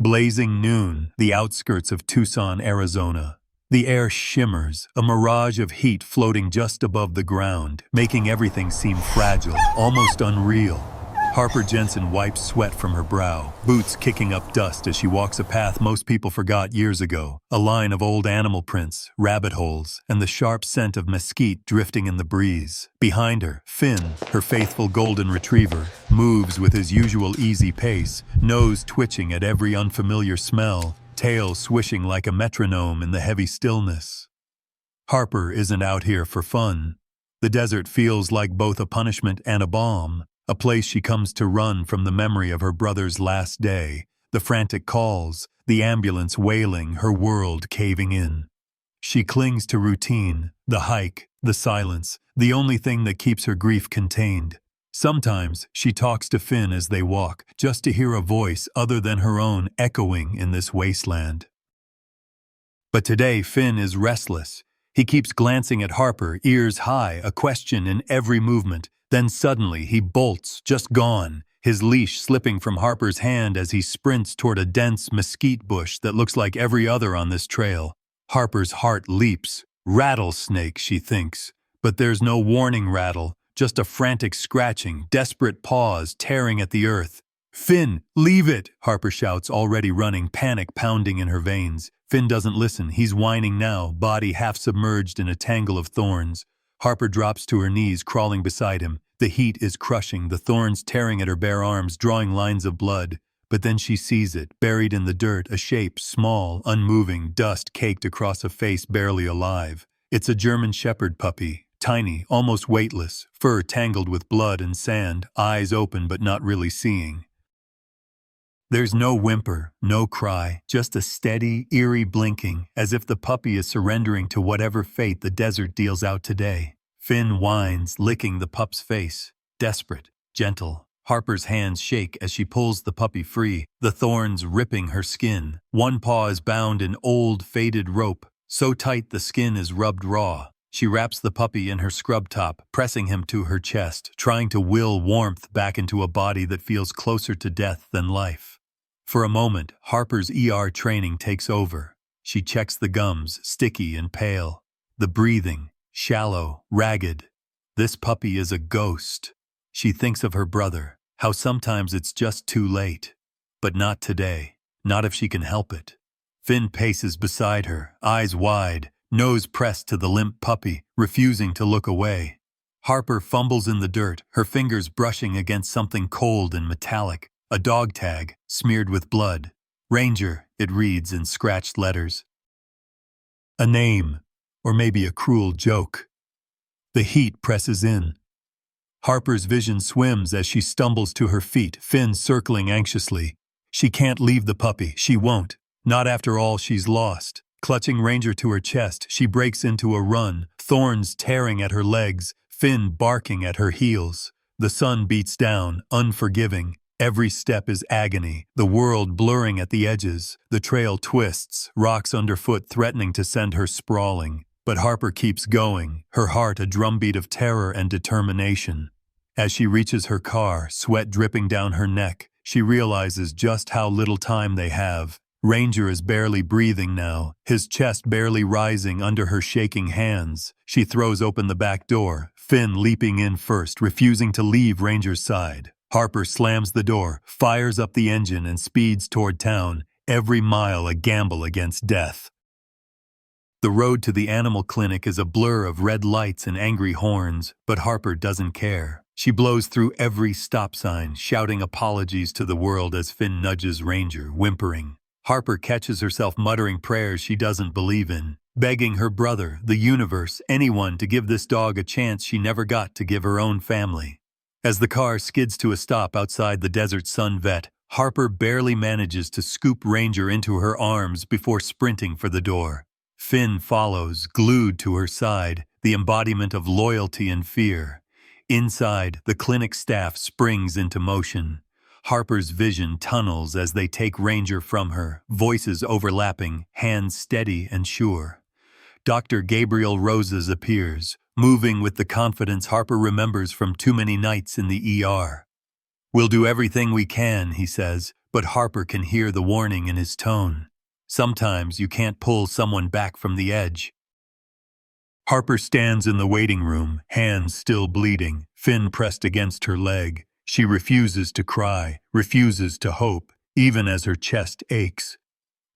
Blazing noon, the outskirts of Tucson, Arizona. The air shimmers, a mirage of heat floating just above the ground, making everything seem fragile, almost unreal. Harper Jensen wipes sweat from her brow, boots kicking up dust as she walks a path most people forgot years ago, a line of old animal prints, rabbit holes, and the sharp scent of mesquite drifting in the breeze. Behind her, Finn, her faithful golden retriever, moves with his usual easy pace, nose twitching at every unfamiliar smell, tail swishing like a metronome in the heavy stillness. Harper isn't out here for fun. The desert feels like both a punishment and a balm. A place she comes to run from the memory of her brother's last day, the frantic calls, the ambulance wailing, her world caving in. She clings to routine, the hike, the silence, the only thing that keeps her grief contained. Sometimes she talks to Finn as they walk, just to hear a voice other than her own echoing in this wasteland. But today Finn is restless. He keeps glancing at Harper, ears high, a question in every movement. Then suddenly he bolts, just gone, his leash slipping from Harper's hand as he sprints toward a dense mesquite bush that looks like every other on this trail. Harper's heart leaps. Rattlesnake, she thinks. But there's no warning rattle, just a frantic scratching, desperate paws tearing at the earth. "Finn, leave it!" Harper shouts, already running, panic pounding in her veins. Finn doesn't listen. He's whining now, body half submerged in a tangle of thorns. Harper drops to her knees, crawling beside him. The heat is crushing, the thorns tearing at her bare arms, drawing lines of blood. But then she sees it, buried in the dirt, a shape, small, unmoving, dust caked across a face barely alive. It's a German shepherd puppy, tiny, almost weightless, fur tangled with blood and sand, eyes open but not really seeing. There's no whimper, no cry, just a steady, eerie blinking, as if the puppy is surrendering to whatever fate the desert deals out today. Finn whines, licking the pup's face. Desperate, gentle. Harper's hands shake as she pulls the puppy free, the thorns ripping her skin. One paw is bound in old, faded rope, so tight the skin is rubbed raw. She wraps the puppy in her scrub top, pressing him to her chest, trying to will warmth back into a body that feels closer to death than life. For a moment, Harper's ER training takes over. She checks the gums, sticky and pale. The breathing, shallow, ragged. This puppy is a ghost. She thinks of her brother, how sometimes it's just too late. But not today. Not if she can help it. Finn paces beside her, eyes wide, nose pressed to the limp puppy, refusing to look away. Harper fumbles in the dirt, her fingers brushing against something cold and metallic. A dog tag, smeared with blood. Ranger, it reads in scratched letters. A name, or maybe a cruel joke. The heat presses in. Harper's vision swims as she stumbles to her feet, Finn circling anxiously. She can't leave the puppy, she won't. Not after all she's lost. Clutching Ranger to her chest, she breaks into a run, thorns tearing at her legs, Finn barking at her heels. The sun beats down, unforgiving. Every step is agony, the world blurring at the edges. The trail twists, rocks underfoot threatening to send her sprawling. But Harper keeps going, her heart a drumbeat of terror and determination. As she reaches her car, sweat dripping down her neck, she realizes just how little time they have. Ranger is barely breathing now, his chest barely rising under her shaking hands. She throws open the back door, Finn leaping in first, refusing to leave Ranger's side. Harper slams the door, fires up the engine and speeds toward town, every mile a gamble against death. The road to the animal clinic is a blur of red lights and angry horns, but Harper doesn't care. She blows through every stop sign, shouting apologies to the world as Finn nudges Ranger, whimpering. Harper catches herself muttering prayers she doesn't believe in, begging her brother, the universe, anyone to give this dog a chance she never got to give her own family. As the car skids to a stop outside the Desert Sun vet, Harper barely manages to scoop Ranger into her arms before sprinting for the door. Finn follows, glued to her side, the embodiment of loyalty and fear. Inside, the clinic staff springs into motion. Harper's vision tunnels as they take Ranger from her, voices overlapping, hands steady and sure. Dr. Gabriel Rosas appears, moving with the confidence Harper remembers from too many nights in the ER. "We'll do everything we can," he says, but Harper can hear the warning in his tone. Sometimes you can't pull someone back from the edge. Harper stands in the waiting room, hands still bleeding, Finn pressed against her leg. She refuses to cry, refuses to hope, even as her chest aches.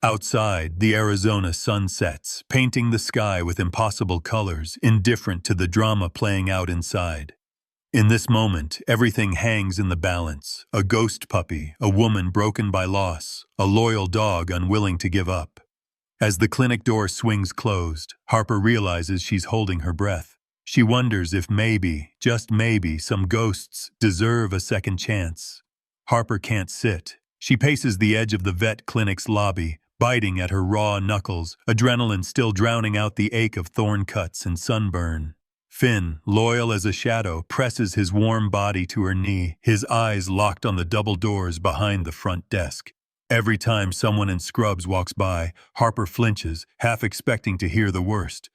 Outside, the Arizona sun sets, painting the sky with impossible colors, indifferent to the drama playing out inside. In this moment, everything hangs in the balance. A ghost puppy, a woman broken by loss, a loyal dog unwilling to give up. As the clinic door swings closed, Harper realizes she's holding her breath. She wonders if maybe, just maybe, some ghosts deserve a second chance. Harper can't sit. She paces the edge of the vet clinic's lobby, biting at her raw knuckles, adrenaline still drowning out the ache of thorn cuts and sunburn. Finn, loyal as a shadow, presses his warm body to her knee, his eyes locked on the double doors behind the front desk. Every time someone in scrubs walks by, Harper flinches, half expecting to hear the worst.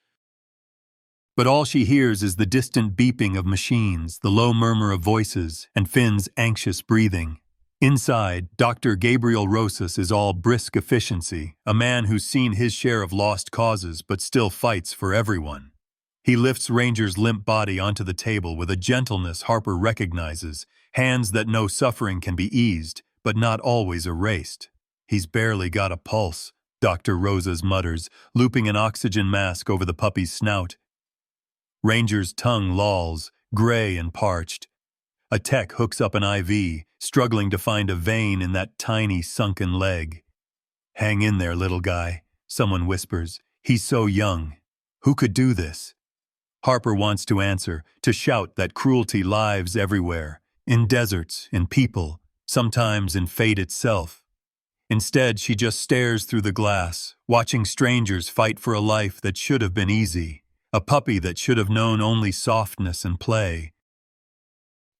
But all she hears is the distant beeping of machines, the low murmur of voices, and Finn's anxious breathing. Inside, Dr. Gabriel Rosas is all brisk efficiency, a man who's seen his share of lost causes but still fights for everyone. He lifts Ranger's limp body onto the table with a gentleness Harper recognizes, hands that know suffering can be eased, but not always erased. He's barely got a pulse, Dr. Rosas mutters, looping an oxygen mask over the puppy's snout. Ranger's tongue lolls, gray and parched. A tech hooks up an IV, struggling to find a vein in that tiny sunken leg. "Hang in there, little guy," someone whispers. "He's so young. Who could do this?" Harper wants to answer, to shout that cruelty lives everywhere, in deserts, in people, sometimes in fate itself. Instead, she just stares through the glass, watching strangers fight for a life that should have been easy, a puppy that should have known only softness and play.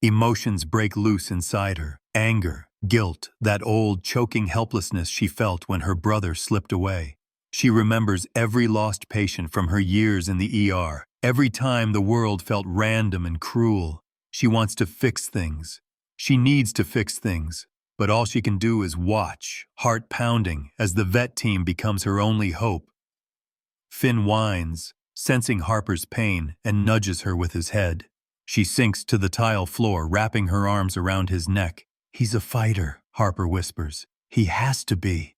Emotions break loose inside her, anger, guilt, that old, choking helplessness she felt when her brother slipped away. She remembers every lost patient from her years in the ER, every time the world felt random and cruel. She wants to fix things. She needs to fix things, but all she can do is watch, heart pounding, as the vet team becomes her only hope. Finn whines, sensing Harper's pain, and nudges her with his head. She sinks to the tile floor, wrapping her arms around his neck. "He's a fighter," Harper whispers. "He has to be."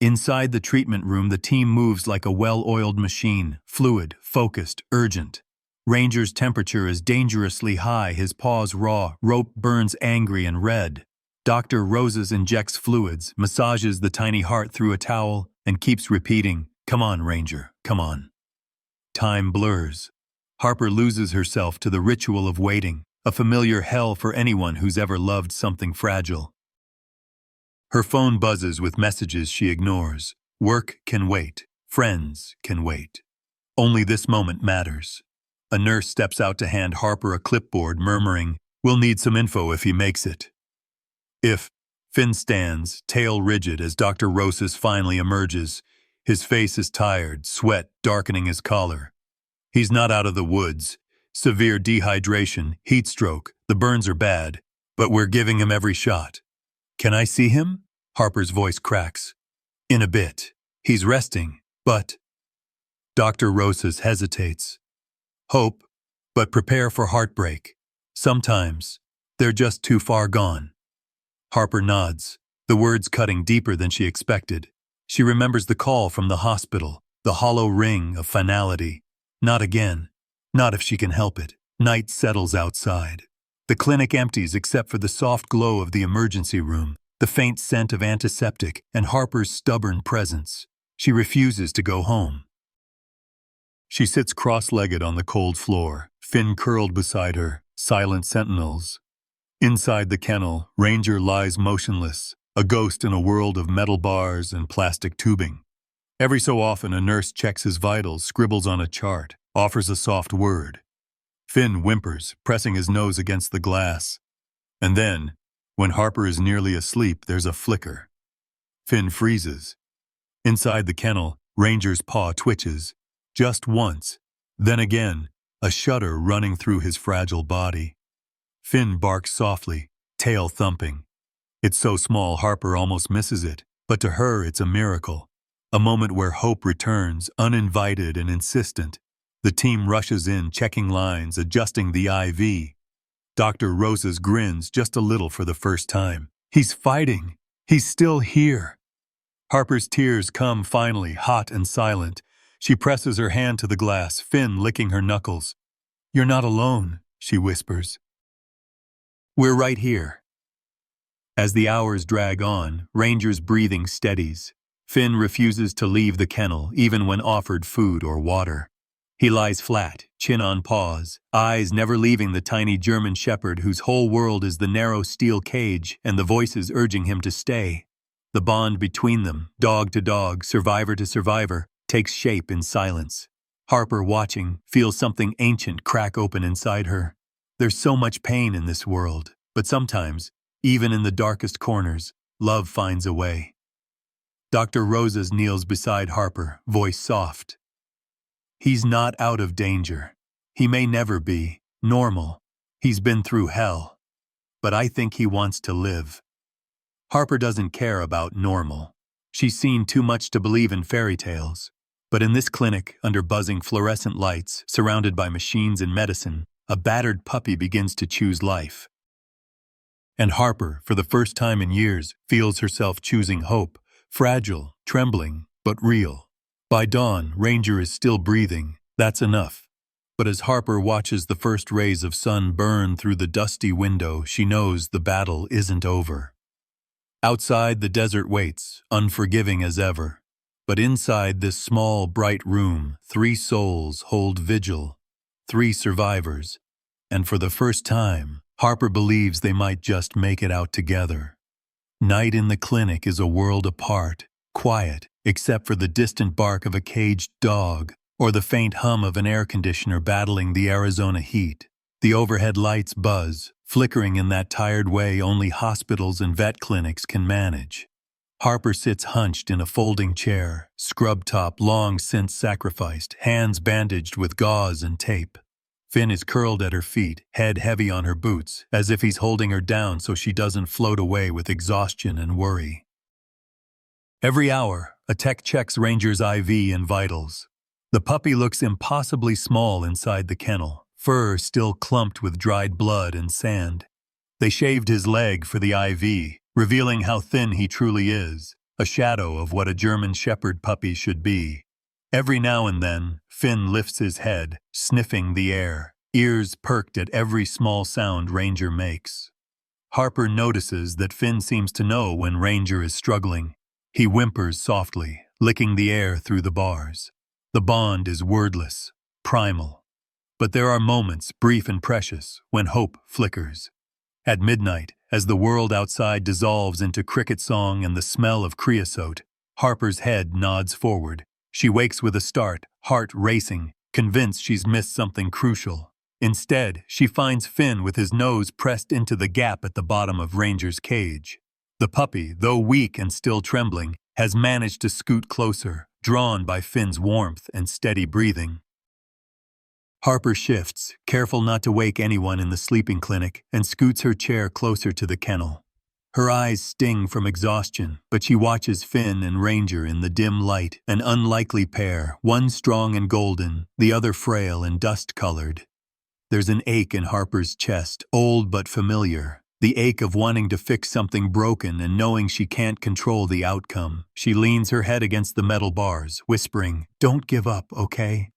Inside the treatment room, the team moves like a well-oiled machine, fluid, focused, urgent. Ranger's temperature is dangerously high, his paws raw, rope burns angry and red. Dr. Rosas injects fluids, massages the tiny heart through a towel, and keeps repeating, "Come on, Ranger, come on." Time blurs. Harper loses herself to the ritual of waiting, a familiar hell for anyone who's ever loved something fragile. Her phone buzzes with messages she ignores. Work can wait. Friends can wait. Only this moment matters. A nurse steps out to hand Harper a clipboard, murmuring, "We'll need some info if he makes it." Finn stands, tail rigid, as Dr. Rosas finally emerges. His face is tired, sweat darkening his collar. He's not out of the woods. Severe dehydration, heat stroke, the burns are bad, but we're giving him every shot. "Can I see him?" Harper's voice cracks. "In a bit. He's resting, but—" Dr. Rosas hesitates. "Hope, but prepare for heartbreak. Sometimes, they're just too far gone." Harper nods, the words cutting deeper than she expected. She remembers the call from the hospital, the hollow ring of finality. Not again. Not if she can help it. Night settles outside. The clinic empties except for the soft glow of the emergency room, the faint scent of antiseptic, and Harper's stubborn presence. She refuses to go home. She sits cross-legged on the cold floor, Finn curled beside her, silent sentinels. Inside the kennel, Ranger lies motionless, a ghost in a world of metal bars and plastic tubing. Every so often, a nurse checks his vitals, scribbles on a chart, offers a soft word. Finn whimpers, pressing his nose against the glass. And then, when Harper is nearly asleep, there's a flicker. Finn freezes. Inside the kennel, Ranger's paw twitches. Just once. Then again, a shudder running through his fragile body. Finn barks softly, tail thumping. It's so small Harper almost misses it, but to her it's a miracle. A moment where hope returns, uninvited and insistent. The team rushes in, checking lines, adjusting the IV. Dr. Roses grins just a little for the first time. He's fighting. He's still here. Harper's tears come finally, hot and silent. She presses her hand to the glass, Finn licking her knuckles. "You're not alone," she whispers. "We're right here." As the hours drag on, Ranger's breathing steadies. Finn refuses to leave the kennel, even when offered food or water. He lies flat, chin on paws, eyes never leaving the tiny German shepherd whose whole world is the narrow steel cage and the voices urging him to stay. The bond between them, dog to dog, survivor to survivor, takes shape in silence. Harper, watching, feels something ancient crack open inside her. There's so much pain in this world, but sometimes, even in the darkest corners, love finds a way. Dr. Roses kneels beside Harper, voice soft. He's not out of danger. He may never be normal. He's been through hell. But I think he wants to live. Harper doesn't care about normal. She's seen too much to believe in fairy tales. But in this clinic, under buzzing fluorescent lights, surrounded by machines and medicine, a battered puppy begins to choose life. And Harper, for the first time in years, feels herself choosing hope, fragile, trembling, but real. By dawn, Ranger is still breathing. That's enough. But as Harper watches the first rays of sun burn through the dusty window, she knows the battle isn't over. Outside, the desert waits, unforgiving as ever. But inside this small, bright room, 3 souls hold vigil, 3 survivors. And for the first time, Harper believes they might just make it out together. Night in the clinic is a world apart, quiet, except for the distant bark of a caged dog or the faint hum of an air conditioner battling the Arizona heat. The overhead lights buzz, flickering in that tired way only hospitals and vet clinics can manage. Harper sits hunched in a folding chair, scrub top long since sacrificed, hands bandaged with gauze and tape. Finn is curled at her feet, head heavy on her boots, as if he's holding her down so she doesn't float away with exhaustion and worry. Every hour, a tech checks Ranger's IV and vitals. The puppy looks impossibly small inside the kennel, fur still clumped with dried blood and sand. They shaved his leg for the IV, revealing how thin he truly is, a shadow of what a German shepherd puppy should be. Every now and then, Finn lifts his head, sniffing the air, ears perked at every small sound Ranger makes. Harper notices that Finn seems to know when Ranger is struggling. He whimpers softly, licking the air through the bars. The bond is wordless, primal. But there are moments, brief and precious, when hope flickers. At midnight, as the world outside dissolves into cricket song and the smell of creosote, Harper's head nods forward. She wakes with a start, heart racing, convinced she's missed something crucial. Instead, she finds Finn with his nose pressed into the gap at the bottom of Ranger's cage. The puppy, though weak and still trembling, has managed to scoot closer, drawn by Finn's warmth and steady breathing. Harper shifts, careful not to wake anyone in the sleeping clinic, and scoots her chair closer to the kennel. Her eyes sting from exhaustion, but she watches Finn and Ranger in the dim light, an unlikely pair, one strong and golden, the other frail and dust-colored. There's an ache in Harper's chest, old but familiar, the ache of wanting to fix something broken and knowing she can't control the outcome. She leans her head against the metal bars, whispering, "Don't give up, okay?"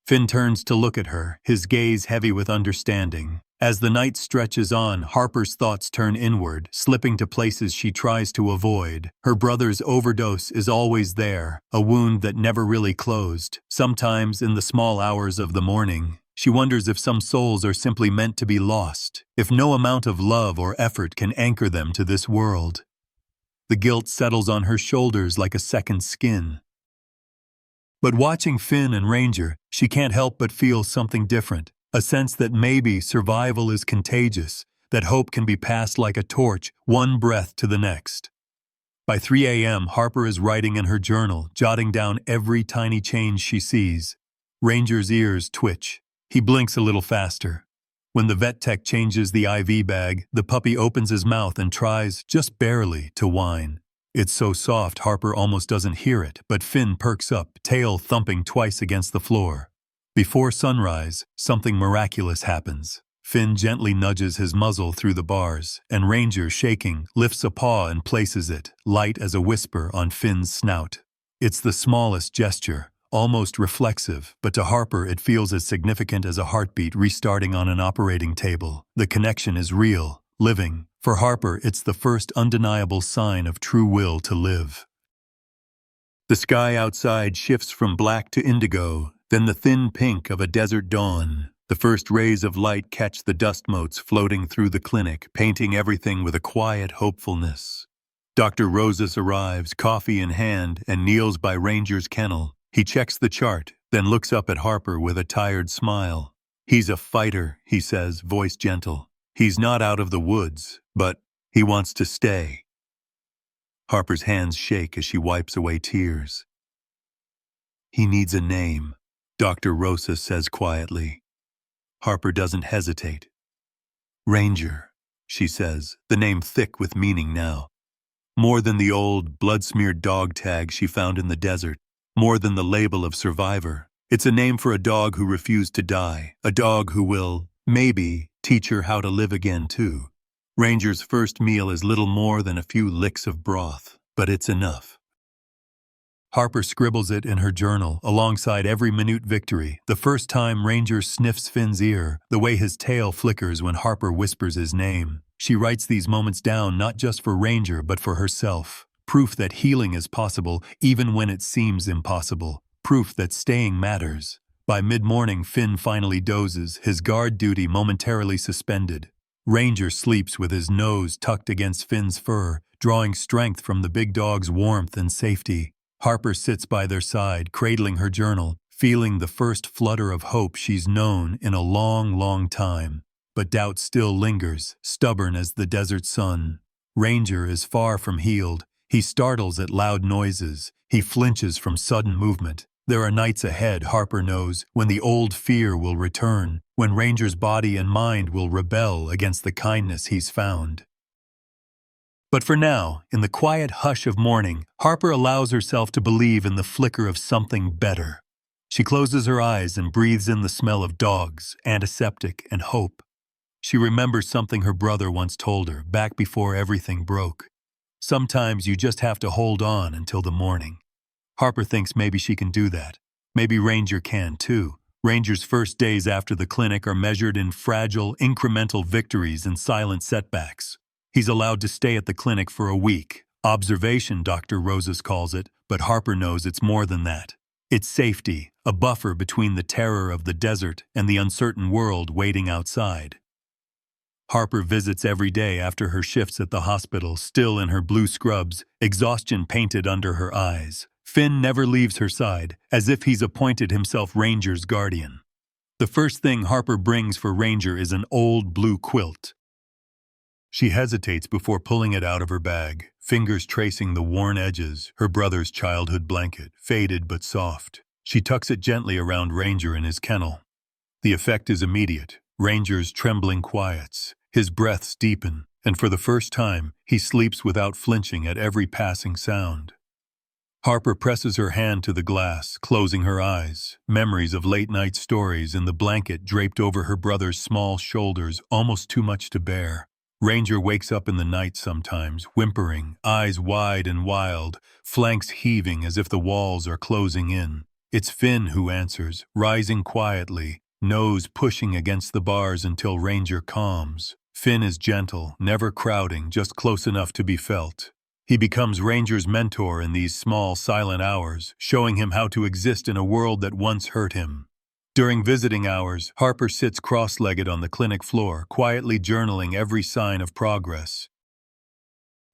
Finn turns to look at her, his gaze heavy with understanding. As the night stretches on, Harper's thoughts turn inward, slipping to places she tries to avoid. Her brother's overdose is always there, a wound that never really closed. Sometimes, in the small hours of the morning, she wonders if some souls are simply meant to be lost, if no amount of love or effort can anchor them to this world. The guilt settles on her shoulders like a second skin. But watching Finn and Ranger, she can't help but feel something different. A sense that maybe survival is contagious, that hope can be passed like a torch, one breath to the next. By 3 a.m., Harper is writing in her journal, jotting down every tiny change she sees. Ranger's ears twitch. He blinks a little faster. When the vet tech changes the IV bag, the puppy opens his mouth and tries, just barely, to whine. It's so soft Harper almost doesn't hear it, but Finn perks up, tail thumping twice against the floor. Before sunrise, something miraculous happens. Finn gently nudges his muzzle through the bars, and Ranger, shaking, lifts a paw and places it, light as a whisper, on Finn's snout. It's the smallest gesture, almost reflexive, but to Harper it feels as significant as a heartbeat restarting on an operating table. The connection is real, living. For Harper, it's the first undeniable sign of true will to live. The sky outside shifts from black to indigo, then the thin pink of a desert dawn. The first rays of light catch the dust motes floating through the clinic, painting everything with a quiet hopefulness. Dr. Rosas arrives, coffee in hand, and kneels by Ranger's kennel. He checks the chart, then looks up at Harper with a tired smile. "He's a fighter," he says, voice gentle. "He's not out of the woods, but he wants to stay." Harper's hands shake as she wipes away tears. "He needs a name," Dr. Rosas says quietly. Harper doesn't hesitate. "Ranger," she says, the name thick with meaning now. More than the old, blood-smeared dog tag she found in the desert, more than the label of survivor. It's a name for a dog who refused to die, a dog who will, maybe, teach her how to live again too. Ranger's first meal is little more than a few licks of broth, but it's enough. Harper scribbles it in her journal, alongside every minute victory, the first time Ranger sniffs Finn's ear, the way his tail flickers when Harper whispers his name. She writes these moments down not just for Ranger but for herself. Proof that healing is possible even when it seems impossible. Proof that staying matters. By mid-morning, Finn finally dozes, his guard duty momentarily suspended. Ranger sleeps with his nose tucked against Finn's fur, drawing strength from the big dog's warmth and safety. Harper sits by their side, cradling her journal, feeling the first flutter of hope she's known in a long, long time. But doubt still lingers, stubborn as the desert sun. Ranger is far from healed. He startles at loud noises. He flinches from sudden movement. There are nights ahead, Harper knows, when the old fear will return, when Ranger's body and mind will rebel against the kindness he's found. But for now, in the quiet hush of morning, Harper allows herself to believe in the flicker of something better. She closes her eyes and breathes in the smell of dogs, antiseptic, and hope. She remembers something her brother once told her, back before everything broke. Sometimes you just have to hold on until the morning. Harper thinks maybe she can do that. Maybe Ranger can too. Ranger's first days after the clinic are measured in fragile, incremental victories and silent setbacks. He's allowed to stay at the clinic for a week. Observation, Dr. Rosas calls it, but Harper knows it's more than that. It's safety, a buffer between the terror of the desert and the uncertain world waiting outside. Harper visits every day after her shifts at the hospital, still in her blue scrubs, exhaustion painted under her eyes. Finn never leaves her side, as if he's appointed himself Ranger's guardian. The first thing Harper brings for Ranger is an old blue quilt. She hesitates before pulling it out of her bag, fingers tracing the worn edges, her brother's childhood blanket, faded but soft. She tucks it gently around Ranger in his kennel. The effect is immediate. Ranger's trembling quiets, his breaths deepen, and for the first time, he sleeps without flinching at every passing sound. Harper presses her hand to the glass, closing her eyes. Memories of late-night stories in the blanket draped over her brother's small shoulders, almost too much to bear. Ranger wakes up in the night sometimes, whimpering, eyes wide and wild, flanks heaving as if the walls are closing in. It's Finn who answers, rising quietly, nose pushing against the bars until Ranger calms. Finn is gentle, never crowding, just close enough to be felt. He becomes Ranger's mentor in these small, silent hours, showing him how to exist in a world that once hurt him. During visiting hours, Harper sits cross-legged on the clinic floor, quietly journaling every sign of progress.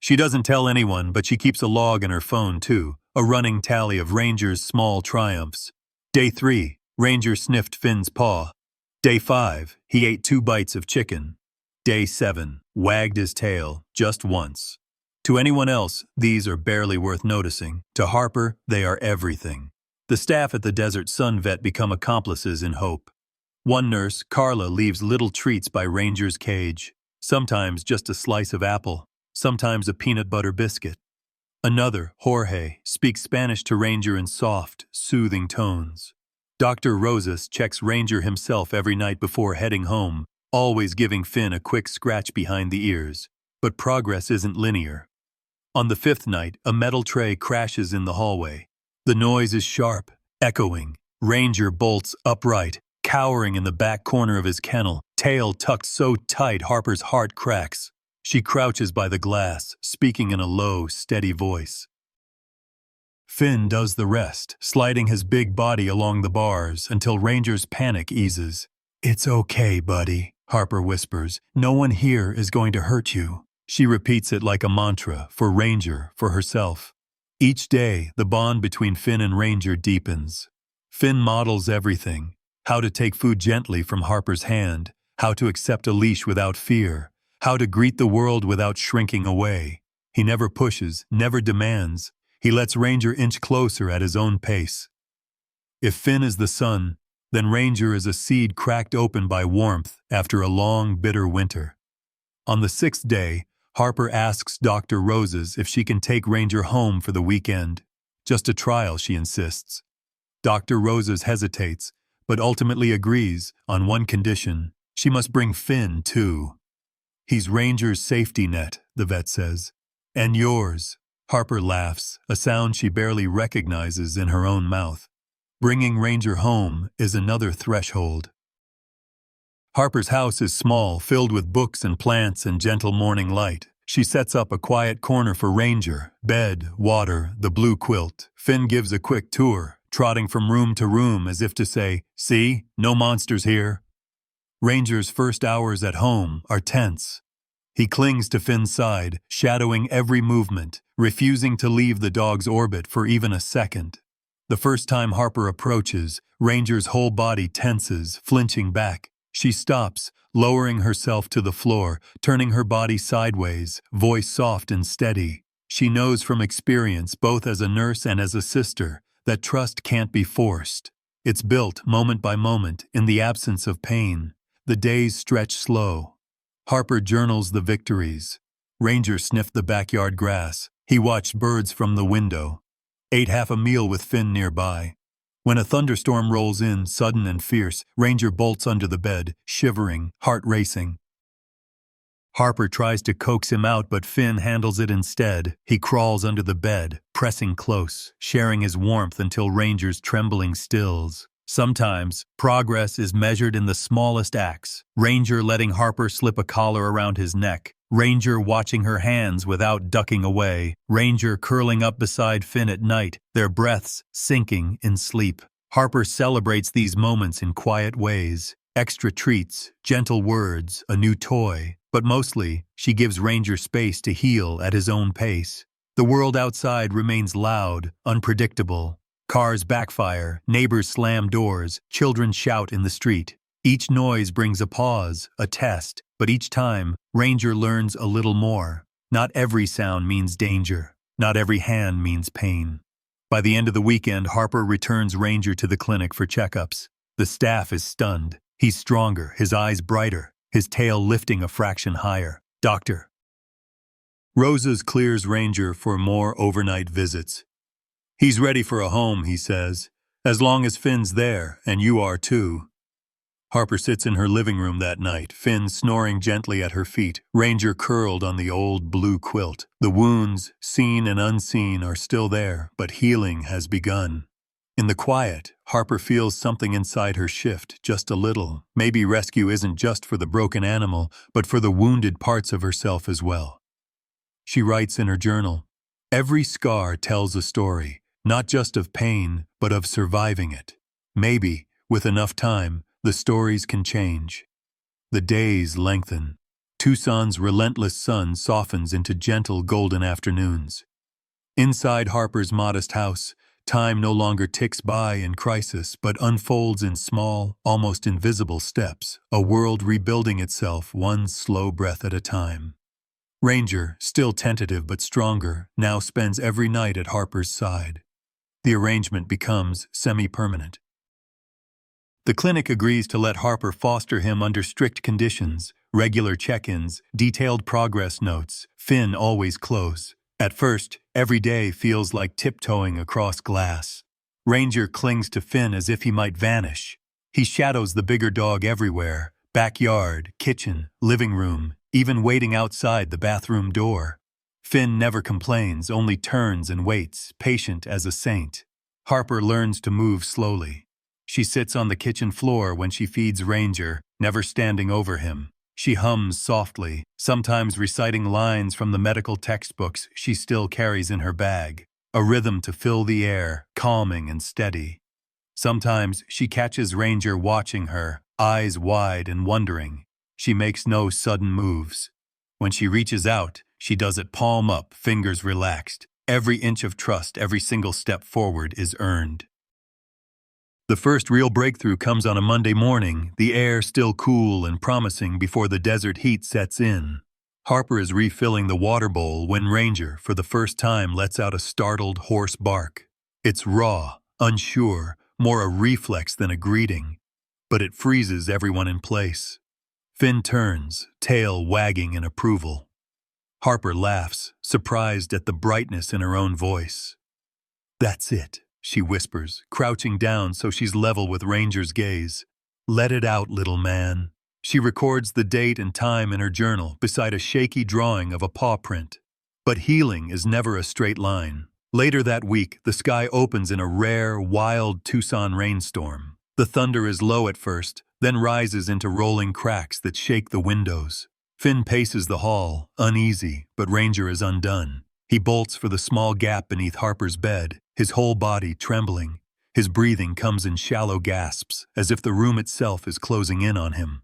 She doesn't tell anyone, but she keeps a log in her phone too, a running tally of Ranger's small triumphs. Day 3, Ranger sniffed Finn's paw. Day 5, he ate 2 bites of chicken. Day 7, wagged his tail, just once. To anyone else, these are barely worth noticing. To Harper, they are everything. The staff at the Desert Sun Vet become accomplices in hope. One nurse, Carla, leaves little treats by Ranger's cage. Sometimes just a slice of apple, sometimes a peanut butter biscuit. Another, Jorge, speaks Spanish to Ranger in soft, soothing tones. Dr. Rosas checks Ranger himself every night before heading home, always giving Finn a quick scratch behind the ears. But progress isn't linear. On the fifth night, a metal tray crashes in the hallway. The noise is sharp, echoing. Ranger bolts upright, cowering in the back corner of his kennel, tail tucked so tight Harper's heart cracks. She crouches by the glass, speaking in a low, steady voice. Finn does the rest, sliding his big body along the bars until Ranger's panic eases. "It's okay, buddy," Harper whispers. "No one here is going to hurt you." She repeats it like a mantra, for Ranger, for herself. Each day, the bond between Finn and Ranger deepens. Finn models everything: how to take food gently from Harper's hand, how to accept a leash without fear, how to greet the world without shrinking away. He never pushes, never demands. He lets Ranger inch closer at his own pace. If Finn is the sun, then Ranger is a seed cracked open by warmth after a long, bitter winter. On the sixth day, Harper asks Dr. Rosas if she can take Ranger home for the weekend. Just a trial, she insists. Dr. Rosas hesitates, but ultimately agrees on one condition: she must bring Finn, too. "He's Ranger's safety net," the vet says. "And yours." Harper laughs, a sound she barely recognizes in her own mouth. Bringing Ranger home is another threshold. Harper's house is small, filled with books and plants and gentle morning light. She sets up a quiet corner for Ranger: bed, water, the blue quilt. Finn gives a quick tour, trotting from room to room as if to say, "See, no monsters here." Ranger's first hours at home are tense. He clings to Finn's side, shadowing every movement, refusing to leave the dog's orbit for even a second. The first time Harper approaches, Ranger's whole body tenses, flinching back. She stops, lowering herself to the floor, turning her body sideways, voice soft and steady. She knows from experience, both as a nurse and as a sister, that trust can't be forced. It's built, moment by moment, in the absence of pain. The days stretch slow. Harper journals the victories. Ranger sniffed the backyard grass. He watched birds from the window. Ate half a meal with Finn nearby. When a thunderstorm rolls in, sudden and fierce, Ranger bolts under the bed, shivering, heart racing. Harper tries to coax him out, but Finn handles it instead. He crawls under the bed, pressing close, sharing his warmth until Ranger's trembling stills. Sometimes, progress is measured in the smallest acts. Ranger letting Harper slip a collar around his neck. Ranger watching her hands without ducking away. Ranger curling up beside Finn at night, their breaths sinking in sleep. Harper celebrates these moments in quiet ways. Extra treats, gentle words, a new toy. But mostly, she gives Ranger space to heal at his own pace. The world outside remains loud, unpredictable. Cars backfire, neighbors slam doors, children shout in the street. Each noise brings a pause, a test, but each time, Ranger learns a little more. Not every sound means danger. Not every hand means pain. By the end of the weekend, Harper returns Ranger to the clinic for checkups. The staff is stunned. He's stronger, his eyes brighter, his tail lifting a fraction higher. "Doctor." Rosas clears Ranger for more overnight visits. "He's ready for a home," he says, "as long as Finn's there, and you are too." Harper sits in her living room that night, Finn snoring gently at her feet, Ranger curled on the old blue quilt. The wounds, seen and unseen, are still there, but healing has begun. In the quiet, Harper feels something inside her shift, just a little. Maybe rescue isn't just for the broken animal, but for the wounded parts of herself as well. She writes in her journal, "Every scar tells a story, not just of pain, but of surviving it. Maybe, with enough time, the stories can change." The days lengthen. Tucson's relentless sun softens into gentle golden afternoons. Inside Harper's modest house, time no longer ticks by in crisis, but unfolds in small, almost invisible steps, a world rebuilding itself one slow breath at a time. Ranger, still tentative but stronger, now spends every night at Harper's side. The arrangement becomes semi-permanent. The clinic agrees to let Harper foster him under strict conditions, regular check-ins, detailed progress notes, Finn always close. At first, every day feels like tiptoeing across glass. Ranger clings to Finn as if he might vanish. He shadows the bigger dog everywhere, backyard, kitchen, living room, even waiting outside the bathroom door. Finn never complains, only turns and waits, patient as a saint. Harper learns to move slowly. She sits on the kitchen floor when she feeds Ranger, never standing over him. She hums softly, sometimes reciting lines from the medical textbooks she still carries in her bag, a rhythm to fill the air, calming and steady. Sometimes she catches Ranger watching her, eyes wide and wondering. She makes no sudden moves. When she reaches out, she does it palm up, fingers relaxed. Every inch of trust, every single step forward is earned. The first real breakthrough comes on a Monday morning, the air still cool and promising before the desert heat sets in. Harper is refilling the water bowl when Ranger, for the first time, lets out a startled, hoarse bark. It's raw, unsure, more a reflex than a greeting, but it freezes everyone in place. Finn turns, tail wagging in approval. Harper laughs, surprised at the brightness in her own voice. "That's it," she whispers, crouching down so she's level with Ranger's gaze. "Let it out, little man." She records the date and time in her journal beside a shaky drawing of a paw print. But healing is never a straight line. Later that week, the sky opens in a rare, wild Tucson rainstorm. The thunder is low at first, then rises into rolling cracks that shake the windows. Finn paces the hall, uneasy, but Ranger is undone. He bolts for the small gap beneath Harper's bed, his whole body trembling. His breathing comes in shallow gasps, as if the room itself is closing in on him.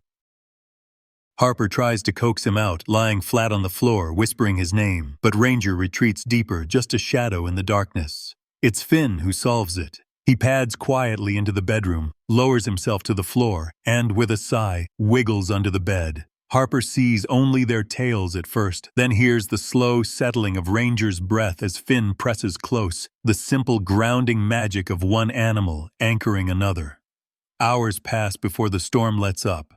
Harper tries to coax him out, lying flat on the floor, whispering his name, but Ranger retreats deeper, just a shadow in the darkness. It's Finn who solves it. He pads quietly into the bedroom, lowers himself to the floor, and, with a sigh, wiggles under the bed. Harper sees only their tails at first, then hears the slow settling of Ranger's breath as Finn presses close, the simple grounding magic of one animal anchoring another. Hours pass before the storm lets up.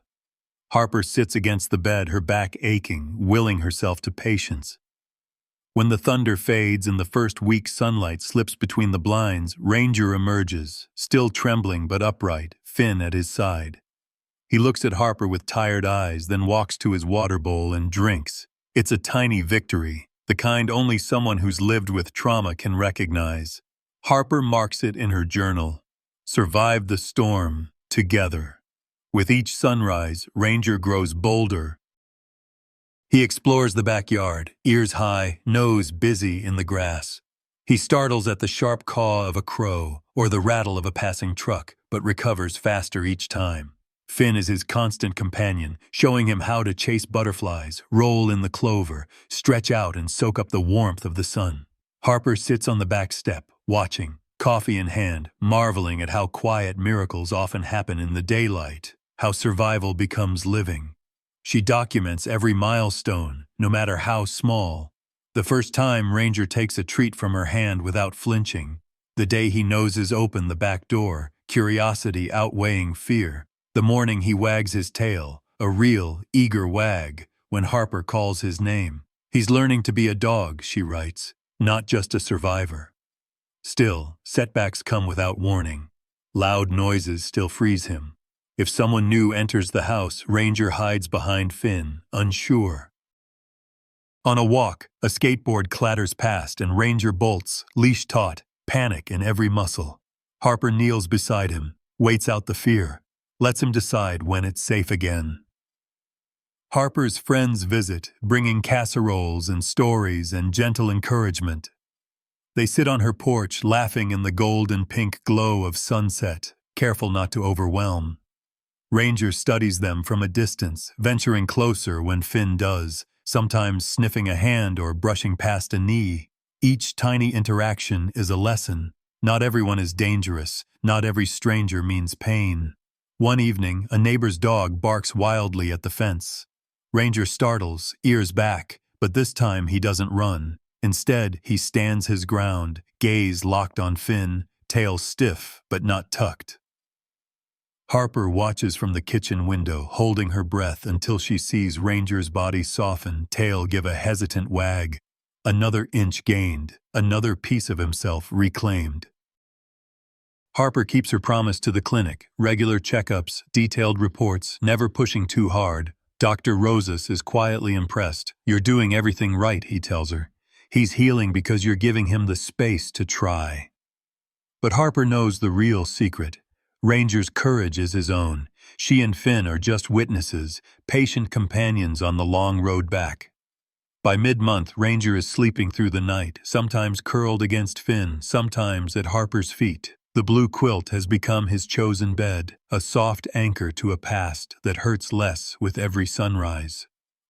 Harper sits against the bed, her back aching, willing herself to patience. When the thunder fades and the first weak sunlight slips between the blinds, Ranger emerges, still trembling but upright, Finn at his side. He looks at Harper with tired eyes, then walks to his water bowl and drinks. It's a tiny victory, the kind only someone who's lived with trauma can recognize. Harper marks it in her journal. Survived the storm, together. With each sunrise, Ranger grows bolder. He explores the backyard, ears high, nose busy in the grass. He startles at the sharp caw of a crow or the rattle of a passing truck, but recovers faster each time. Finn is his constant companion, showing him how to chase butterflies, roll in the clover, stretch out and soak up the warmth of the sun. Harper sits on the back step, watching, coffee in hand, marveling at how quiet miracles often happen in the daylight, how survival becomes living. She documents every milestone, no matter how small. The first time Ranger takes a treat from her hand without flinching. The day he noses open the back door, curiosity outweighing fear. The morning he wags his tail, a real, eager wag, when Harper calls his name. He's learning to be a dog, she writes, not just a survivor. Still, setbacks come without warning. Loud noises still freeze him. If someone new enters the house, Ranger hides behind Finn, unsure. On a walk, a skateboard clatters past and Ranger bolts, leash taut, panic in every muscle. Harper kneels beside him, waits out the fear, lets him decide when it's safe again. Harper's friends visit, bringing casseroles and stories and gentle encouragement. They sit on her porch, laughing in the gold and pink glow of sunset, careful not to overwhelm. Ranger studies them from a distance, venturing closer when Finn does, sometimes sniffing a hand or brushing past a knee. Each tiny interaction is a lesson. Not everyone is dangerous. Not every stranger means pain. One evening, a neighbor's dog barks wildly at the fence. Ranger startles, ears back, but this time he doesn't run. Instead, he stands his ground, gaze locked on Finn, tail stiff but not tucked. Harper watches from the kitchen window, holding her breath until she sees Ranger's body soften, tail give a hesitant wag. Another inch gained, another piece of himself reclaimed. Harper keeps her promise to the clinic, regular checkups, detailed reports, never pushing too hard. Dr. Rosas is quietly impressed. You're doing everything right, he tells her. He's healing because you're giving him the space to try. But Harper knows the real secret. Ranger's courage is his own. She and Finn are just witnesses, patient companions on the long road back. By mid-month, Ranger is sleeping through the night, sometimes curled against Finn, sometimes at Harper's feet. The blue quilt has become his chosen bed, a soft anchor to a past that hurts less with every sunrise.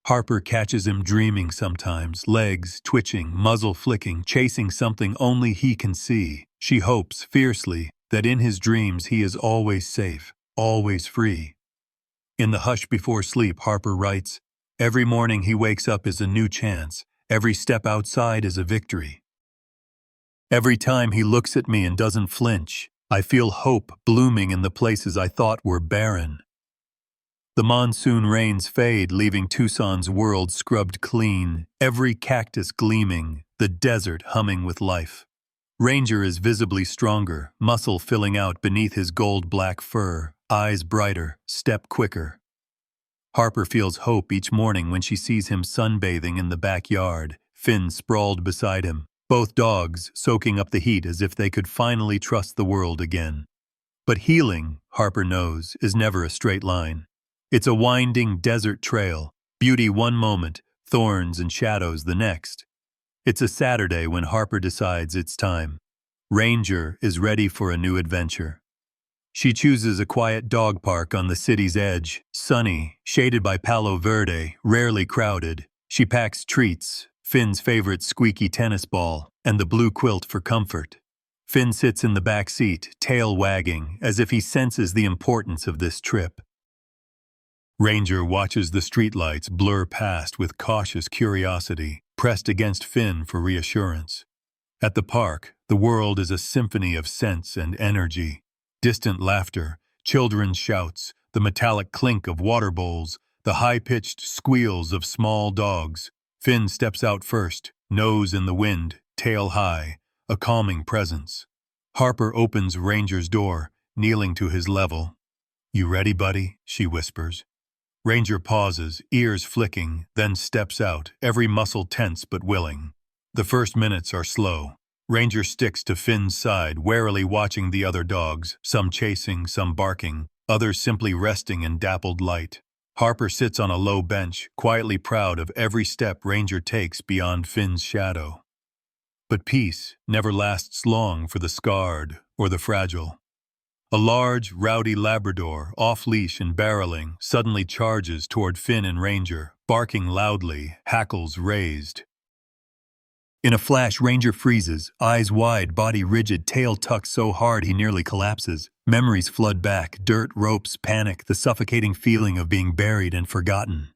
Harper catches him dreaming sometimes, legs twitching, muzzle flicking, chasing something only he can see. She hopes, fiercely, that in his dreams he is always safe, always free. In the hush before sleep, Harper writes, "Every morning he wakes up is a new chance. Every step outside is a victory. Every time he looks at me and doesn't flinch, I feel hope blooming in the places I thought were barren." The monsoon rains fade, leaving Tucson's world scrubbed clean, every cactus gleaming, the desert humming with life. Ranger is visibly stronger, muscle filling out beneath his gold-black fur, eyes brighter, step quicker. Harper feels hope each morning when she sees him sunbathing in the backyard, Finn sprawled beside him, both dogs soaking up the heat as if they could finally trust the world again. But healing, Harper knows, is never a straight line. It's a winding desert trail, beauty one moment, thorns and shadows the next. It's a Saturday when Harper decides it's time. Ranger is ready for a new adventure. She chooses a quiet dog park on the city's edge, sunny, shaded by Palo Verde, rarely crowded. She packs treats, Finn's favorite squeaky tennis ball, and the blue quilt for comfort. Finn sits in the back seat, tail wagging, as if he senses the importance of this trip. Ranger watches the streetlights blur past with cautious curiosity, pressed against Finn for reassurance. At the park, the world is a symphony of scents and energy. Distant laughter, children's shouts, the metallic clink of water bowls, the high-pitched squeals of small dogs. Finn steps out first, nose in the wind, tail high, a calming presence. Harper opens Ranger's door, kneeling to his level. "You ready, buddy?" she whispers. Ranger pauses, ears flicking, then steps out, every muscle tense but willing. The first minutes are slow. Ranger sticks to Finn's side, warily watching the other dogs, some chasing, some barking, others simply resting in dappled light. Harper sits on a low bench, quietly proud of every step Ranger takes beyond Finn's shadow. But peace never lasts long for the scarred or the fragile. A large, rowdy Labrador, off-leash and barreling, suddenly charges toward Finn and Ranger, barking loudly, hackles raised. In a flash, Ranger freezes, eyes wide, body rigid, tail tucked so hard he nearly collapses. Memories flood back, dirt, ropes, panic, the suffocating feeling of being buried and forgotten.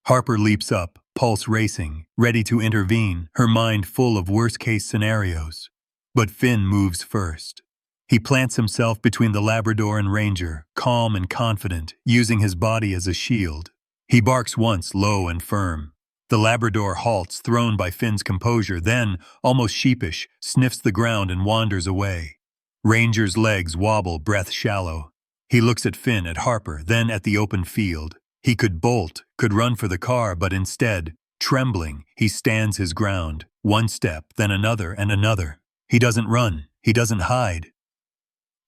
Harper leaps up, pulse racing, ready to intervene, her mind full of worst-case scenarios. But Finn moves first. He plants himself between the Labrador and Ranger, calm and confident, using his body as a shield. He barks once, low and firm. The Labrador halts, thrown by Finn's composure, then, almost sheepish, sniffs the ground and wanders away. Ranger's legs wobble, breath shallow. He looks at Finn, at Harper, then at the open field. He could bolt, could run for the car, but instead, trembling, he stands his ground. One step, then another and another. He doesn't run. He doesn't hide.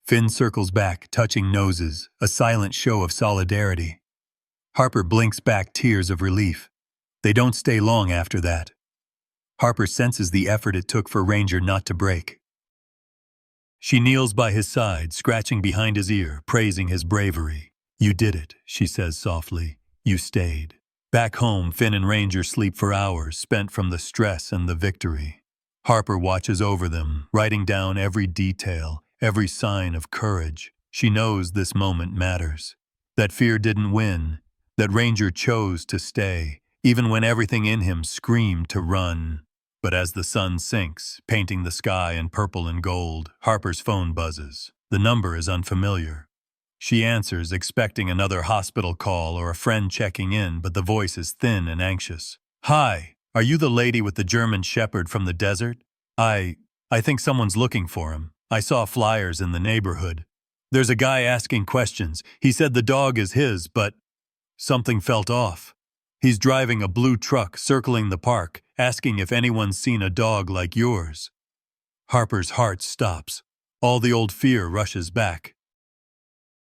Finn circles back, touching noses, a silent show of solidarity. Harper blinks back, tears of relief. They don't stay long after that. Harper senses the effort it took for Ranger not to break. She kneels by his side, scratching behind his ear, praising his bravery. "You did it," she says softly. "You stayed." Back home, Finn and Ranger sleep for hours, spent from the stress and the victory. Harper watches over them, writing down every detail, every sign of courage. She knows this moment matters. That fear didn't win, that Ranger chose to stay, even when everything in him screamed to run. But as the sun sinks, painting the sky in purple and gold, Harper's phone buzzes. The number is unfamiliar. She answers, expecting another hospital call or a friend checking in, but the voice is thin and anxious. "Hi, are you the lady with the German Shepherd from the desert? I think someone's looking for him. I saw flyers in the neighborhood. There's a guy asking questions. He said the dog is his, but something felt off. He's driving a blue truck circling the park, asking if anyone's seen a dog like yours." Harper's heart stops. All the old fear rushes back.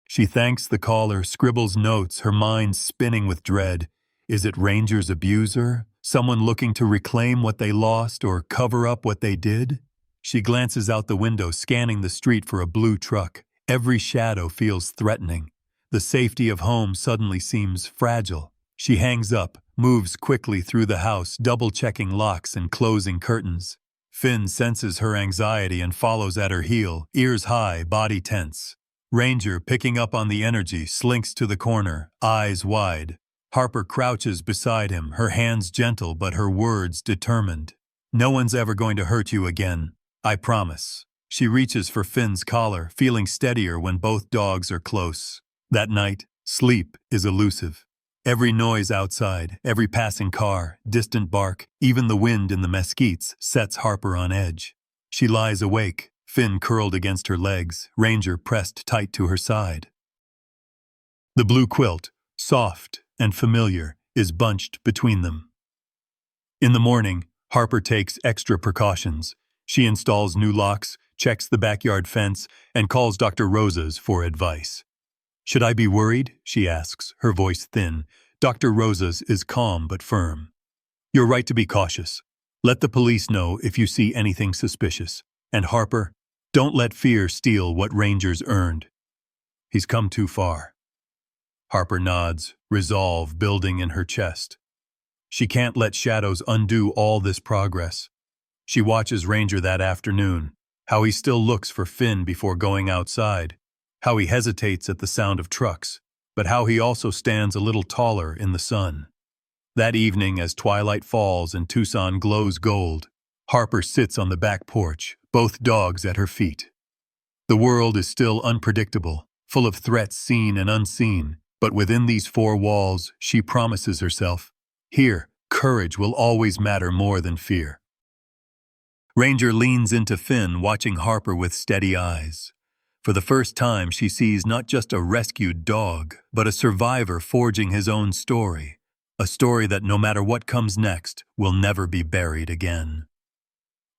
She thanks the caller, scribbles notes, her mind spinning with dread. Is it Ranger's abuser? Someone looking to reclaim what they lost or cover up what they did? She glances out the window, scanning the street for a blue truck. Every shadow feels threatening. The safety of home suddenly seems fragile. She hangs up, moves quickly through the house, double-checking locks and closing curtains. Finn senses her anxiety and follows at her heel, ears high, body tense. Ranger, picking up on the energy, slinks to the corner, eyes wide. Harper crouches beside him, her hands gentle but her words determined. "No one's ever going to hurt you again. I promise." She reaches for Finn's collar, feeling steadier when both dogs are close. That night, sleep is elusive. Every noise outside, every passing car, distant bark, even the wind in the mesquites sets Harper on edge. She lies awake, Finn curled against her legs, Ranger pressed tight to her side. The blue quilt, soft and familiar, is bunched between them. In the morning, Harper takes extra precautions. She installs new locks, checks the backyard fence, and calls Dr. Rosas for advice. "Should I be worried?" she asks, her voice thin. Dr. Rosas is calm but firm. "You're right to be cautious. Let the police know if you see anything suspicious. And Harper, don't let fear steal what Ranger's earned. He's come too far." Harper nods, resolve building in her chest. She can't let shadows undo all this progress. She watches Ranger that afternoon, how he still looks for Finn before going outside, how he hesitates at the sound of trucks, but how he also stands a little taller in the sun. That evening, as twilight falls and Tucson glows gold, Harper sits on the back porch, both dogs at her feet. The world is still unpredictable, full of threats seen and unseen, but within these four walls, she promises herself, here, courage will always matter more than fear. Ranger leans into Finn, watching Harper with steady eyes. For the first time, she sees not just a rescued dog, but a survivor forging his own story. A story that, no matter what comes next, will never be buried again.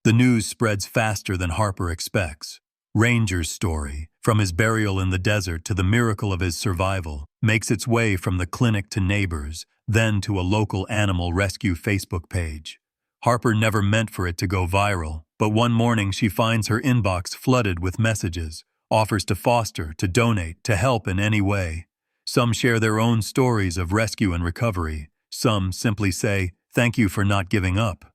The news spreads faster than Harper expects. Ranger's story, from his burial in the desert to the miracle of his survival, makes its way from the clinic to neighbors, then to a local animal rescue Facebook page. Harper never meant for it to go viral, but one morning she finds her inbox flooded with messages, offers to foster, to donate, to help in any way. Some share their own stories of rescue and recovery. Some simply say, "Thank you for not giving up."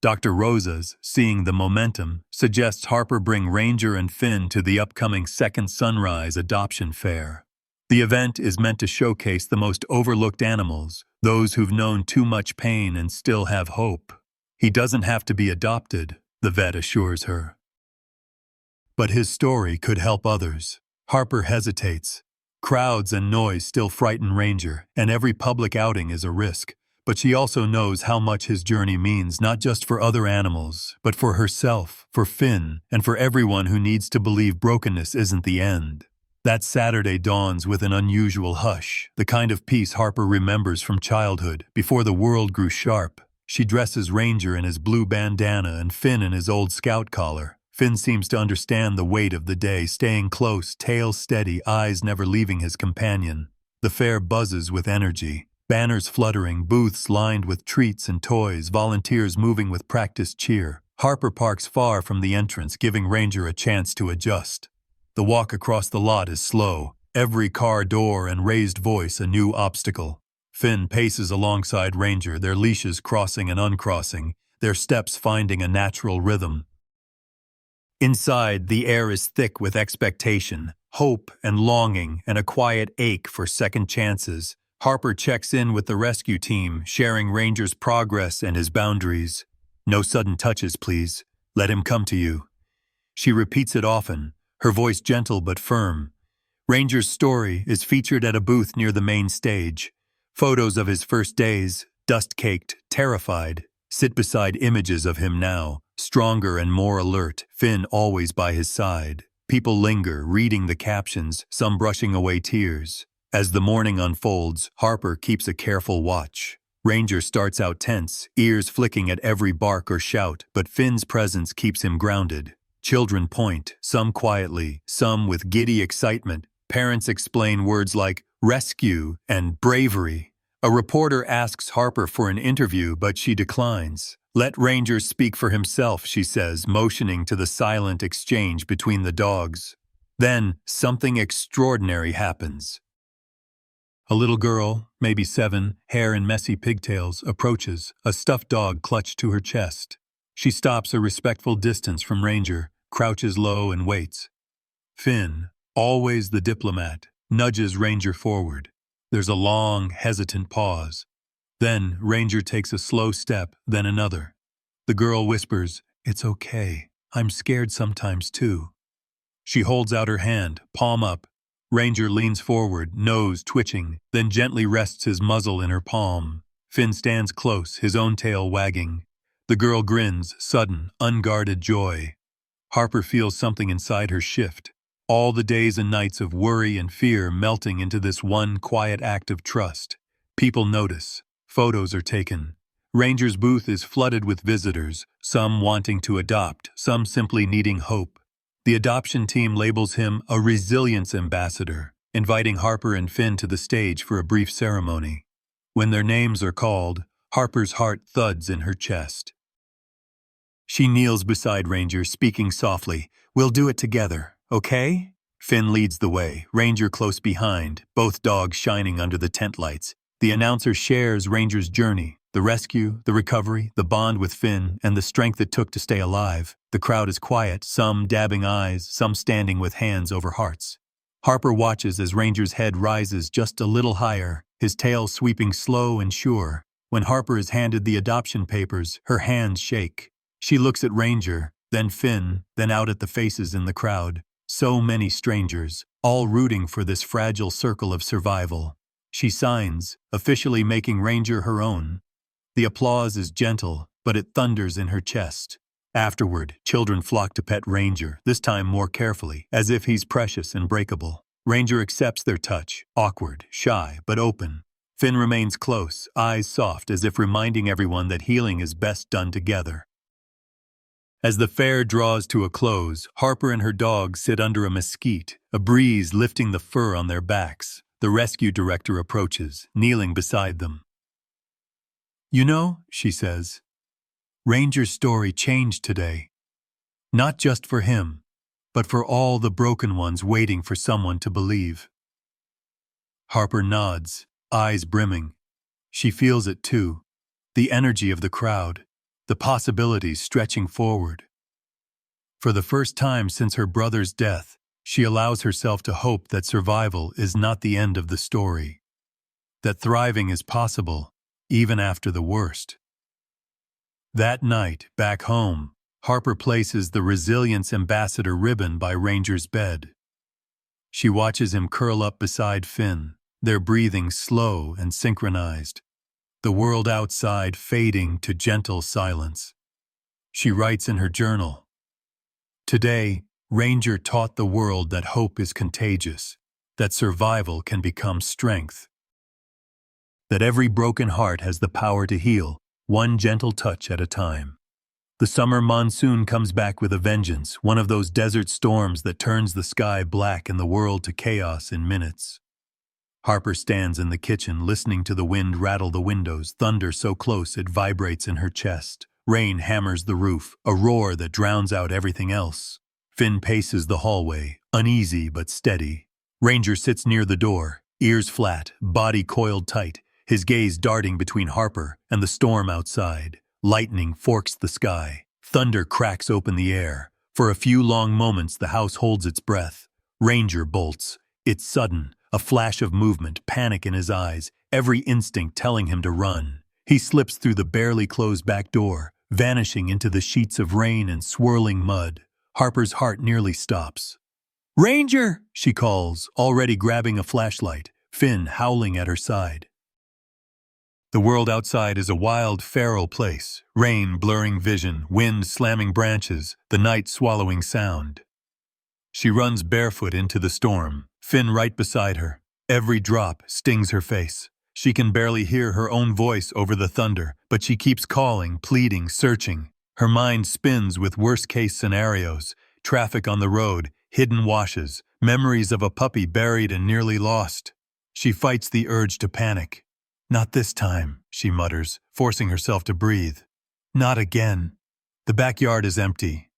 Dr. Rosas, seeing the momentum, suggests Harper bring Ranger and Finn to the upcoming Second Sunrise Adoption Fair. The event is meant to showcase the most overlooked animals, those who've known too much pain and still have hope. He doesn't have to be adopted, the vet assures her. But his story could help others. Harper hesitates. Crowds and noise still frighten Ranger, and every public outing is a risk. But she also knows how much his journey means, not just for other animals, but for herself, for Finn, and for everyone who needs to believe brokenness isn't the end. That Saturday dawns with an unusual hush, the kind of peace Harper remembers from childhood, before the world grew sharp. She dresses Ranger in his blue bandana and Finn in his old scout collar. Finn seems to understand the weight of the day, staying close, tail steady, eyes never leaving his companion. The fair buzzes with energy. Banners fluttering, booths lined with treats and toys, volunteers moving with practiced cheer. Harper parks far from the entrance, giving Ranger a chance to adjust. The walk across the lot is slow, every car door and raised voice a new obstacle. Finn paces alongside Ranger, their leashes crossing and uncrossing, their steps finding a natural rhythm. Inside, the air is thick with expectation, hope and longing, and a quiet ache for second chances. Harper checks in with the rescue team, sharing Ranger's progress and his boundaries. "No sudden touches, please. Let him come to you." She repeats it often, her voice gentle but firm. Ranger's story is featured at a booth near the main stage. Photos of his first days, dust-caked, terrified, sit beside images of him now, stronger and more alert, Finn always by his side. People linger, reading the captions, some brushing away tears. As the morning unfolds, Harper keeps a careful watch. Ranger starts out tense, ears flicking at every bark or shout, but Finn's presence keeps him grounded. Children point, some quietly, some with giddy excitement. Parents explain words like rescue and bravery. A reporter asks Harper for an interview, but she declines. Let Ranger speak for himself, she says, motioning to the silent exchange between the dogs. Then, something extraordinary happens. A little girl, maybe 7, hair in messy pigtails, approaches, a stuffed dog clutched to her chest. She stops a respectful distance from Ranger, crouches low and waits. Finn, always the diplomat, nudges Ranger forward. There's a long, hesitant pause. Then Ranger takes a slow step, then another. The girl whispers, "It's okay. I'm scared sometimes too." She holds out her hand, palm up. Ranger leans forward, nose twitching, then gently rests his muzzle in her palm. Finn stands close, his own tail wagging. The girl grins, sudden, unguarded joy. Harper feels something inside her shift. All the days and nights of worry and fear melting into this one quiet act of trust. People notice. Photos are taken. Ranger's booth is flooded with visitors, some wanting to adopt, some simply needing hope. The adoption team labels him a resilience ambassador, inviting Harper and Finn to the stage for a brief ceremony. When their names are called, Harper's heart thuds in her chest. She kneels beside Ranger, speaking softly, "We'll do it together, okay?" Finn leads the way, Ranger close behind, both dogs shining under the tent lights. The announcer shares Ranger's journey, the rescue, the recovery, the bond with Finn, and the strength it took to stay alive. The crowd is quiet, some dabbing eyes, some standing with hands over hearts. Harper watches as Ranger's head rises just a little higher, his tail sweeping slow and sure. When Harper is handed the adoption papers, her hands shake. She looks at Ranger, then Finn, then out at the faces in the crowd. So many strangers, all rooting for this fragile circle of survival. She signs, officially making Ranger her own. The applause is gentle, but it thunders in her chest. Afterward, children flock to pet Ranger, this time more carefully, as if he's precious and breakable. Ranger accepts their touch, awkward, shy, but open. Finn remains close, eyes soft, as if reminding everyone that healing is best done together. As the fair draws to a close, Harper and her dog sit under a mesquite, a breeze lifting the fur on their backs. The rescue director approaches, kneeling beside them. "You know," she says, "Ranger's story changed today. Not just for him, but for all the broken ones waiting for someone to believe." Harper nods, eyes brimming. She feels it too, the energy of the crowd, the possibilities stretching forward. For the first time since her brother's death, she allows herself to hope that survival is not the end of the story, that thriving is possible, even after the worst. That night, back home, Harper places the Resilience Ambassador ribbon by Ranger's bed. She watches him curl up beside Finn, their breathing slow and synchronized, the world outside fading to gentle silence. She writes in her journal, "Today, Ranger taught the world that hope is contagious, that survival can become strength, that every broken heart has the power to heal, one gentle touch at a time." The summer monsoon comes back with a vengeance, one of those desert storms that turns the sky black and the world to chaos in minutes. Harper stands in the kitchen, listening to the wind rattle the windows, thunder so close it vibrates in her chest. Rain hammers the roof, a roar that drowns out everything else. Finn paces the hallway, uneasy but steady. Ranger sits near the door, ears flat, body coiled tight, his gaze darting between Harper and the storm outside. Lightning forks the sky. Thunder cracks open the air. For a few long moments the house holds its breath. Ranger bolts. It's sudden, a flash of movement, panic in his eyes, every instinct telling him to run. He slips through the barely closed back door, vanishing into the sheets of rain and swirling mud. Harper's heart nearly stops. "Ranger!" she calls, already grabbing a flashlight, Finn howling at her side. The world outside is a wild, feral place, rain blurring vision, wind slamming branches, the night swallowing sound. She runs barefoot into the storm, Finn right beside her. Every drop stings her face. She can barely hear her own voice over the thunder, but she keeps calling, pleading, searching. Her mind spins with worst-case scenarios, traffic on the road, hidden washes, memories of a puppy buried and nearly lost. She fights the urge to panic. "Not this time," she mutters, forcing herself to breathe. "Not again." The backyard is empty.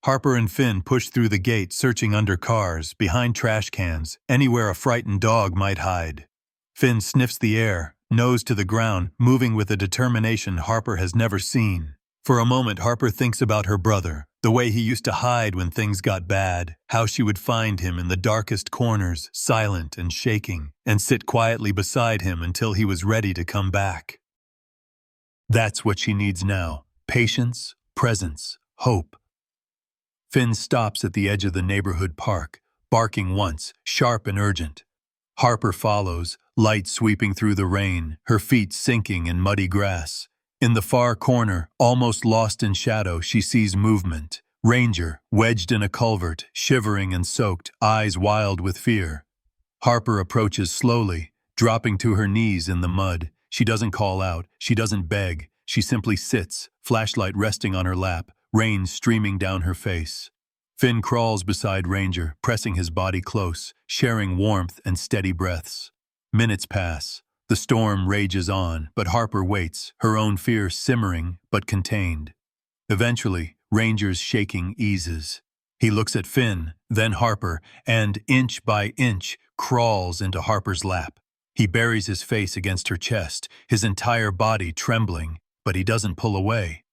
Harper and Finn push through the gate, searching under cars, behind trash cans, anywhere a frightened dog might hide. Finn sniffs the air, nose to the ground, moving with a determination Harper has never seen. For a moment, Harper thinks about her brother, the way he used to hide when things got bad, how she would find him in the darkest corners, silent and shaking, and sit quietly beside him until he was ready to come back. That's what she needs now: patience, presence, hope. Finn stops at the edge of the neighborhood park, barking once, sharp and urgent. Harper follows, light sweeping through the rain, her feet sinking in muddy grass. In the far corner, almost lost in shadow, she sees movement. Ranger, wedged in a culvert, shivering and soaked, eyes wild with fear. Harper approaches slowly, dropping to her knees in the mud. She doesn't call out, she doesn't beg. She simply sits, flashlight resting on her lap, rain streaming down her face. Finn crawls beside Ranger, pressing his body close, sharing warmth and steady breaths. Minutes pass. The storm rages on, but Harper waits, her own fear simmering but contained. Eventually, Ranger's shaking eases. He looks at Finn, then Harper, and inch by inch crawls into Harper's lap. He buries his face against her chest, his entire body trembling, but he doesn't pull away.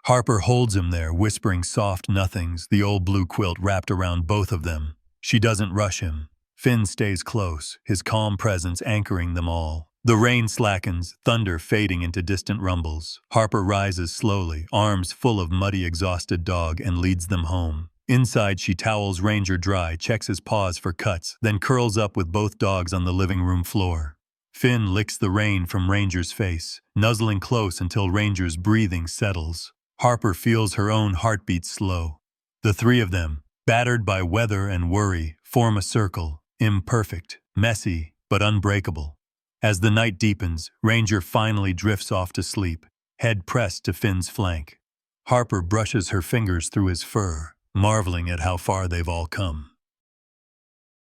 Harper holds him there, whispering soft nothings, the old blue quilt wrapped around both of them. She doesn't rush him. Finn stays close, his calm presence anchoring them all. The rain slackens, thunder fading into distant rumbles. Harper rises slowly, arms full of muddy, exhausted dog, and leads them home. Inside, she towels Ranger dry, checks his paws for cuts, then curls up with both dogs on the living room floor. Finn licks the rain from Ranger's face, nuzzling close until Ranger's breathing settles. Harper feels her own heartbeat slow. The three of them, battered by weather and worry, form a circle, imperfect, messy, but unbreakable. As the night deepens, Ranger finally drifts off to sleep, head pressed to Finn's flank. Harper brushes her fingers through his fur, marveling at how far they've all come.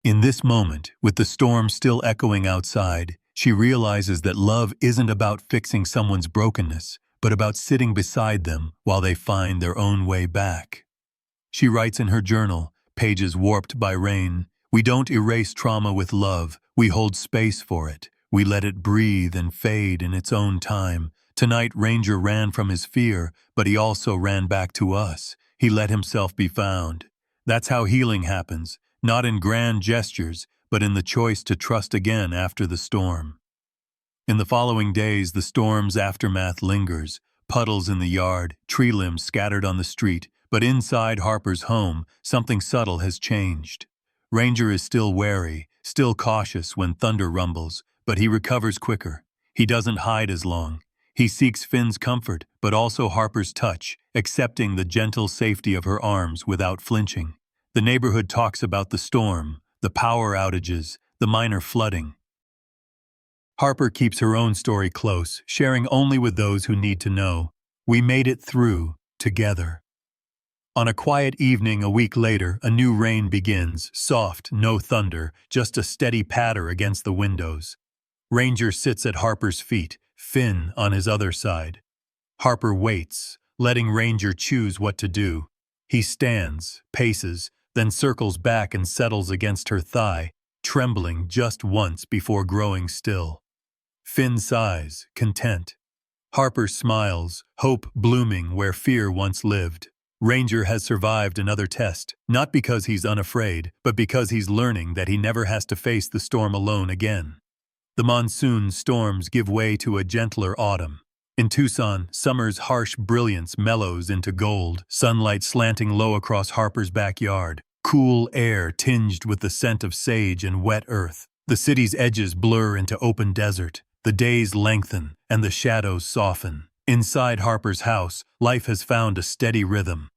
In this moment, with the storm still echoing outside, she realizes that love isn't about fixing someone's brokenness, but about sitting beside them while they find their own way back. She writes in her journal, pages warped by rain, "We don't erase trauma with love, we hold space for it. We let it breathe and fade in its own time. Tonight Ranger ran from his fear, but he also ran back to us. He let himself be found. That's how healing happens, not in grand gestures, but in the choice to trust again after the storm." In the following days, the storm's aftermath lingers, puddles in the yard, tree limbs scattered on the street, but inside Harper's home, something subtle has changed. Ranger is still wary, still cautious when thunder rumbles, but he recovers quicker. He doesn't hide as long. He seeks Finn's comfort, but also Harper's touch, accepting the gentle safety of her arms without flinching. The neighborhood talks about the storm, the power outages, the minor flooding. Harper keeps her own story close, sharing only with those who need to know. We made it through, together. On a quiet evening a week later, a new rain begins, soft, no thunder, just a steady patter against the windows. Ranger sits at Harper's feet, Finn on his other side. Harper waits, letting Ranger choose what to do. He stands, paces, then circles back and settles against her thigh, trembling just once before growing still. Finn sighs, content. Harper smiles, hope blooming where fear once lived. Ranger has survived another test, not because he's unafraid, but because he's learning that he never has to face the storm alone again. The monsoon storms give way to a gentler autumn. In Tucson, summer's harsh brilliance mellows into gold, sunlight slanting low across Harper's backyard. cool air tinged with the scent of sage and wet earth. The city's edges blur into open desert. The days lengthen, and the shadows soften. Inside Harper's house, life has found a steady rhythm.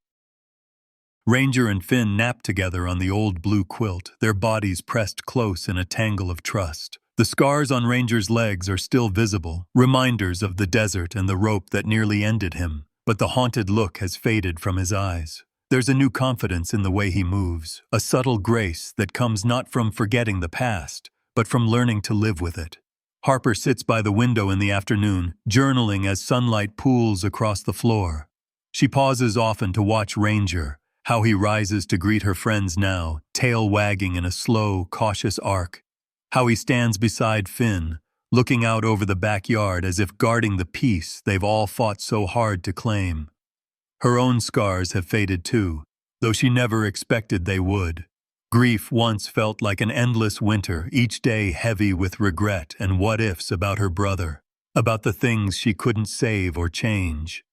Ranger and Finn nap together on the old blue quilt, their bodies pressed close in a tangle of trust. The scars on Ranger's legs are still visible, reminders of the desert and the rope that nearly ended him, but the haunted look has faded from his eyes. There's a new confidence in the way he moves, a subtle grace that comes not from forgetting the past, but from learning to live with it. Harper sits by the window in the afternoon, journaling as sunlight pools across the floor. She pauses often to watch Ranger, how he rises to greet her friends now, tail wagging in a slow, cautious arc. How he stands beside Finn, looking out over the backyard as if guarding the peace they've all fought so hard to claim. Her own scars have faded too, though she never expected they would. Grief once felt like an endless winter, each day heavy with regret and what-ifs about her brother, about the things she couldn't save or change.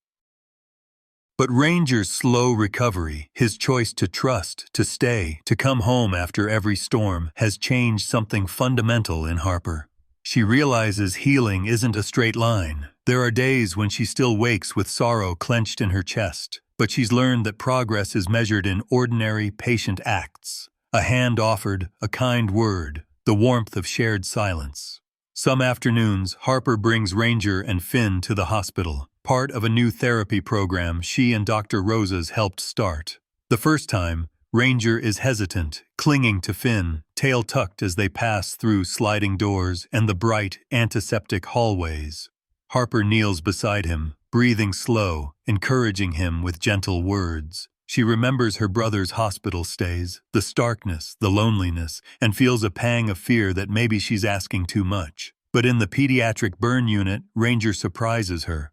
But Ranger's slow recovery, his choice to trust, to stay, to come home after every storm, has changed something fundamental in Harper. She realizes healing isn't a straight line. There are days when she still wakes with sorrow clenched in her chest, but she's learned that progress is measured in ordinary, patient acts. A hand offered, a kind word, the warmth of shared silence. Some afternoons, Harper brings Ranger and Finn to the hospital, part of a new therapy program she and Dr. Rosas helped start. The first time, Ranger is hesitant, clinging to Finn, tail tucked as they pass through sliding doors and the bright, antiseptic hallways. Harper kneels beside him, breathing slow, encouraging him with gentle words. She remembers her brother's hospital stays, the starkness, the loneliness, and feels a pang of fear that maybe she's asking too much. But in the pediatric burn unit, Ranger surprises her.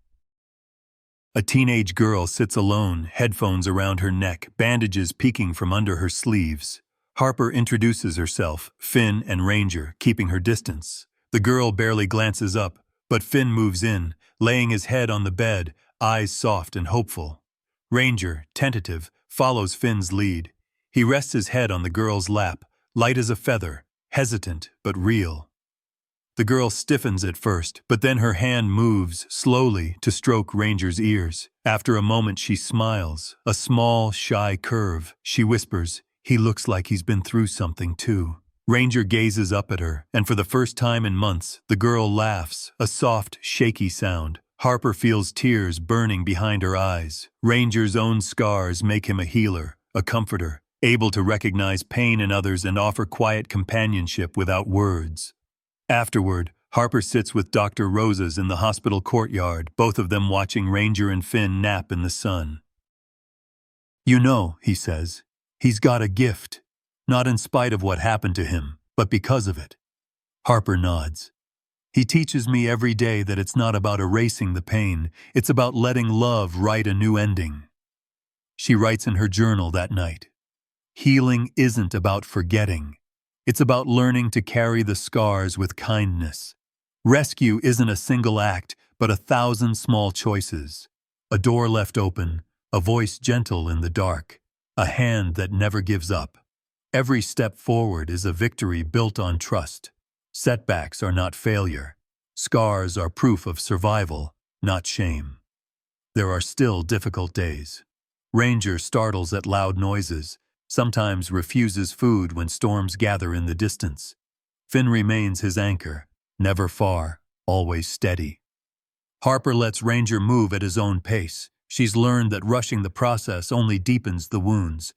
A teenage girl sits alone, headphones around her neck, bandages peeking from under her sleeves. Harper introduces herself, Finn and Ranger, keeping her distance. The girl barely glances up, but Finn moves in, laying his head on the bed, eyes soft and hopeful. Ranger, tentative, follows Finn's lead. He rests his head on the girl's lap, light as a feather, hesitant but real. The girl stiffens at first, but then her hand moves slowly to stroke Ranger's ears. After a moment she smiles, a small, shy curve. She whispers, "He looks like he's been through something too." Ranger gazes up at her, and for the first time in months, the girl laughs, a soft, shaky sound. Harper feels tears burning behind her eyes. Ranger's own scars make him a healer, a comforter, able to recognize pain in others and offer quiet companionship without words. Afterward, Harper sits with Dr. Rosas in the hospital courtyard, both of them watching Ranger and Finn nap in the sun. "You know," he says, "he's got a gift, not in spite of what happened to him, but because of it." Harper nods. "He teaches me every day that it's not about erasing the pain, it's about letting love write a new ending." She writes in her journal that night, "Healing isn't about forgetting. It's about learning to carry the scars with kindness. Rescue isn't a single act, but 1,000 small choices. A door left open, a voice gentle in the dark, a hand that never gives up. Every step forward is a victory built on trust. Setbacks are not failure. Scars are proof of survival, not shame." There are still difficult days. Ranger startles at loud noises, sometimes refuses food when storms gather in the distance. Finn remains his anchor, never far, always steady. Harper lets Ranger move at his own pace. She's learned that rushing the process only deepens the wounds.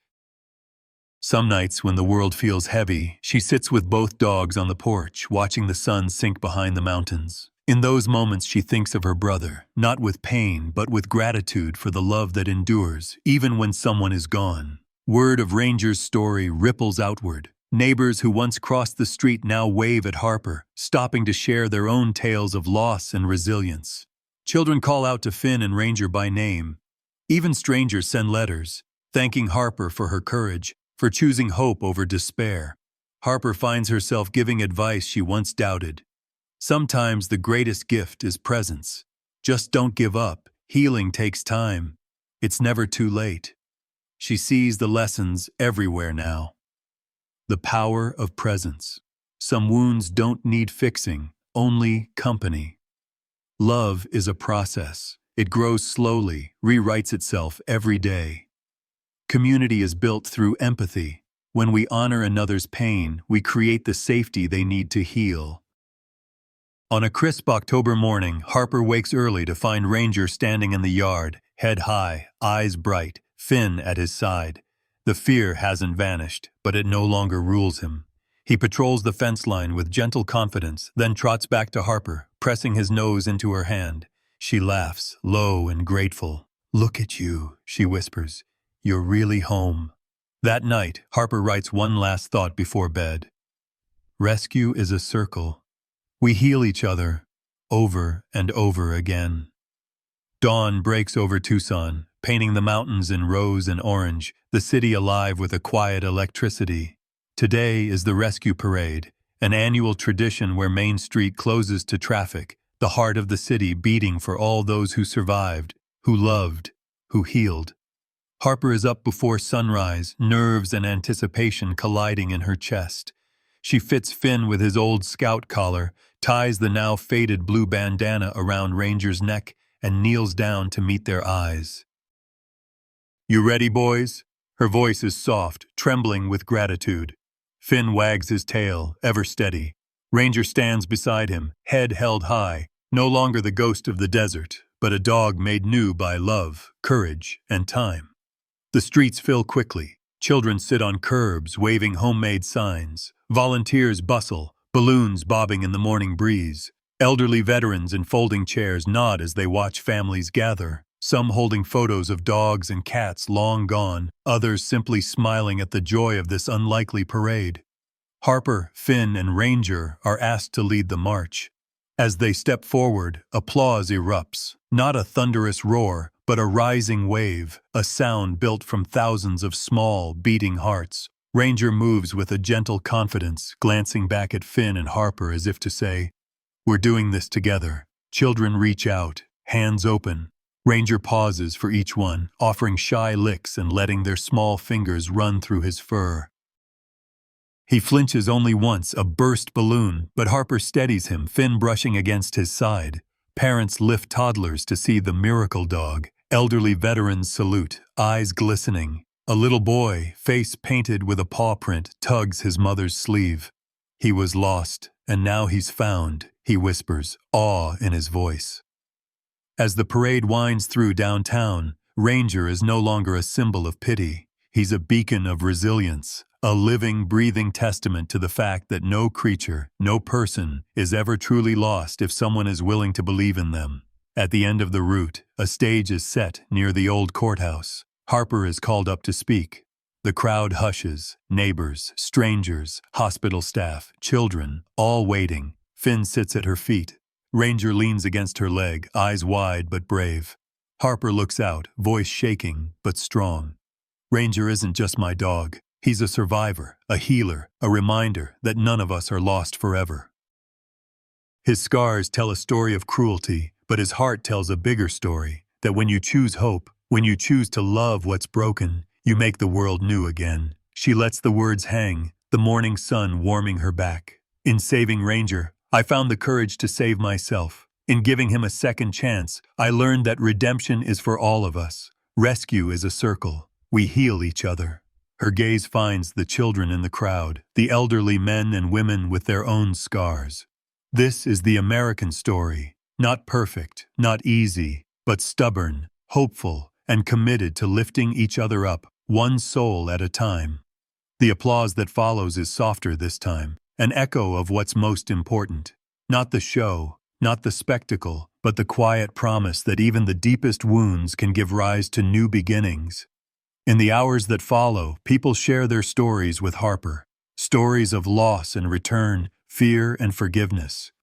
Some nights when the world feels heavy, she sits with both dogs on the porch, watching the sun sink behind the mountains. In those moments she thinks of her brother, not with pain, but with gratitude for the love that endures, even when someone is gone. Word of Ranger's story ripples outward. Neighbors who once crossed the street now wave at Harper, stopping to share their own tales of loss and resilience. Children call out to Finn and Ranger by name. Even strangers send letters, thanking Harper for her courage, for choosing hope over despair. Harper finds herself giving advice she once doubted. Sometimes the greatest gift is presence. Just don't give up. Healing takes time. It's never too late. She sees the lessons everywhere now. The power of presence. Some wounds don't need fixing, only company. Love is a process. It grows slowly, rewrites itself every day. Community is built through empathy. When we honor another's pain, we create the safety they need to heal. On a crisp October morning, Harper wakes early to find Ranger standing in the yard, head high, eyes bright, Finn at his side. The fear hasn't vanished, but it no longer rules him. He patrols the fence line with gentle confidence, then trots back to Harper, pressing his nose into her hand. She laughs, low and grateful. "Look at you," she whispers. "You're really home." That night, Harper writes one last thought before bed. Rescue is a circle. We heal each other, over and over again. Dawn breaks over Tucson, painting the mountains in rose and orange, the city alive with a quiet electricity. Today is the Rescue Parade, an annual tradition where Main Street closes to traffic, the heart of the city beating for all those who survived, who loved, who healed. Harper is up before sunrise, nerves and anticipation colliding in her chest. She fits Finn with his old scout collar, ties the now faded blue bandana around Ranger's neck, and kneels down to meet their eyes. "You ready, boys?" Her voice is soft, trembling with gratitude. Finn wags his tail, ever steady. Ranger stands beside him, head held high, no longer the ghost of the desert, but a dog made new by love, courage, and time. The streets fill quickly. Children sit on curbs, waving homemade signs. Volunteers bustle, balloons bobbing in the morning breeze. Elderly veterans in folding chairs nod as they watch families gather, some holding photos of dogs and cats long gone, others simply smiling at the joy of this unlikely parade. Harper, Finn, and Ranger are asked to lead the march. As they step forward, applause erupts, not a thunderous roar, but a rising wave, a sound built from thousands of small, beating hearts. Ranger moves with a gentle confidence, glancing back at Finn and Harper as if to say, "We're doing this together." Children reach out, hands open. Ranger pauses for each one, offering shy licks and letting their small fingers run through his fur. He flinches only once, a burst balloon, but Harper steadies him, Finn brushing against his side. Parents lift toddlers to see the miracle dog. Elderly veterans salute, eyes glistening. A little boy, face painted with a paw print, tugs his mother's sleeve. "He was lost, and now he's found," he whispers, awe in his voice. As the parade winds through downtown, Ranger is no longer a symbol of pity. He's a beacon of resilience, a living, breathing testament to the fact that no creature, no person, is ever truly lost if someone is willing to believe in them. At the end of the route, a stage is set near the old courthouse. Harper is called up to speak. The crowd hushes, neighbors, strangers, hospital staff, children, all waiting. Finn sits at her feet. Ranger leans against her leg, eyes wide but brave. Harper looks out, voice shaking but strong. "Ranger isn't just my dog. He's a survivor, a healer, a reminder that none of us are lost forever." His scars tell a story of cruelty, but his heart tells a bigger story, that when you choose hope, when you choose to love what's broken, you make the world new again. She lets the words hang, the morning sun warming her back. "In saving Ranger, I found the courage to save myself. In giving him a second chance, I learned that redemption is for all of us. Rescue is a circle. We heal each other." Her gaze finds the children in the crowd, the elderly men and women with their own scars. This is the American story, not perfect, not easy, but stubborn, hopeful, and committed to lifting each other up, one soul at a time. The applause that follows is softer this time, an echo of what's most important. Not the show, not the spectacle, but the quiet promise that even the deepest wounds can give rise to new beginnings. In the hours that follow, people share their stories with Harper. Stories of loss and return, fear and forgiveness.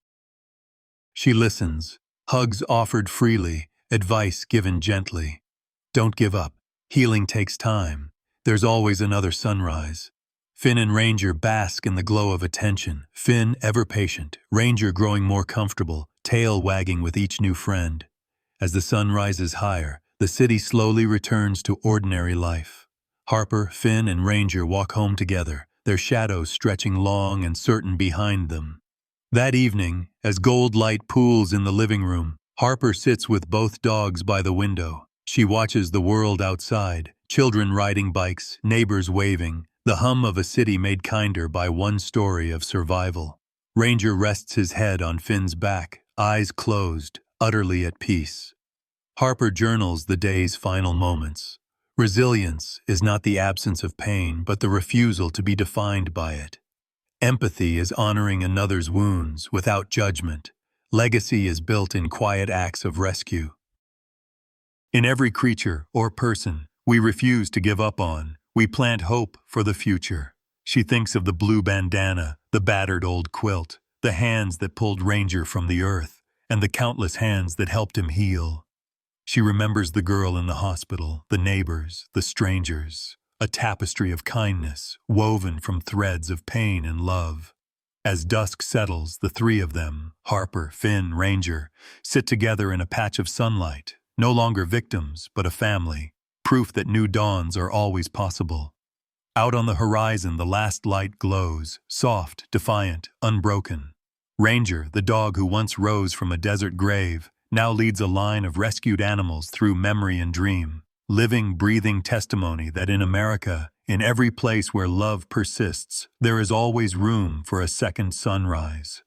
She listens, hugs offered freely, advice given gently. Don't give up. Healing takes time. There's always another sunrise. Finn and Ranger bask in the glow of attention. Finn ever patient, Ranger growing more comfortable, tail wagging with each new friend. As the sun rises higher, the city slowly returns to ordinary life. Harper, Finn, and Ranger walk home together, their shadows stretching long and certain behind them. That evening, as gold light pools in the living room, Harper sits with both dogs by the window. She watches the world outside, children riding bikes, neighbors waving, the hum of a city made kinder by one story of survival. Ranger rests his head on Finn's back, eyes closed, utterly at peace. Harper journals the day's final moments. Resilience is not the absence of pain, but the refusal to be defined by it. Empathy is honoring another's wounds without judgment. Legacy is built in quiet acts of rescue. In every creature or person we refuse to give up on, we plant hope for the future. She thinks of the blue bandana, the battered old quilt, the hands that pulled Ranger from the earth, and the countless hands that helped him heal. She remembers the girl in the hospital, the neighbors, the strangers, a tapestry of kindness woven from threads of pain and love. As dusk settles, the three of them, Harper, Finn, Ranger, sit together in a patch of sunlight, no longer victims, but a family, proof that new dawns are always possible. Out on the horizon, the last light glows, soft, defiant, unbroken. Ranger, the dog who once rose from a desert grave, now leads a line of rescued animals through memory and dream, living, breathing testimony that in America, in every place where love persists, there is always room for a second sunrise.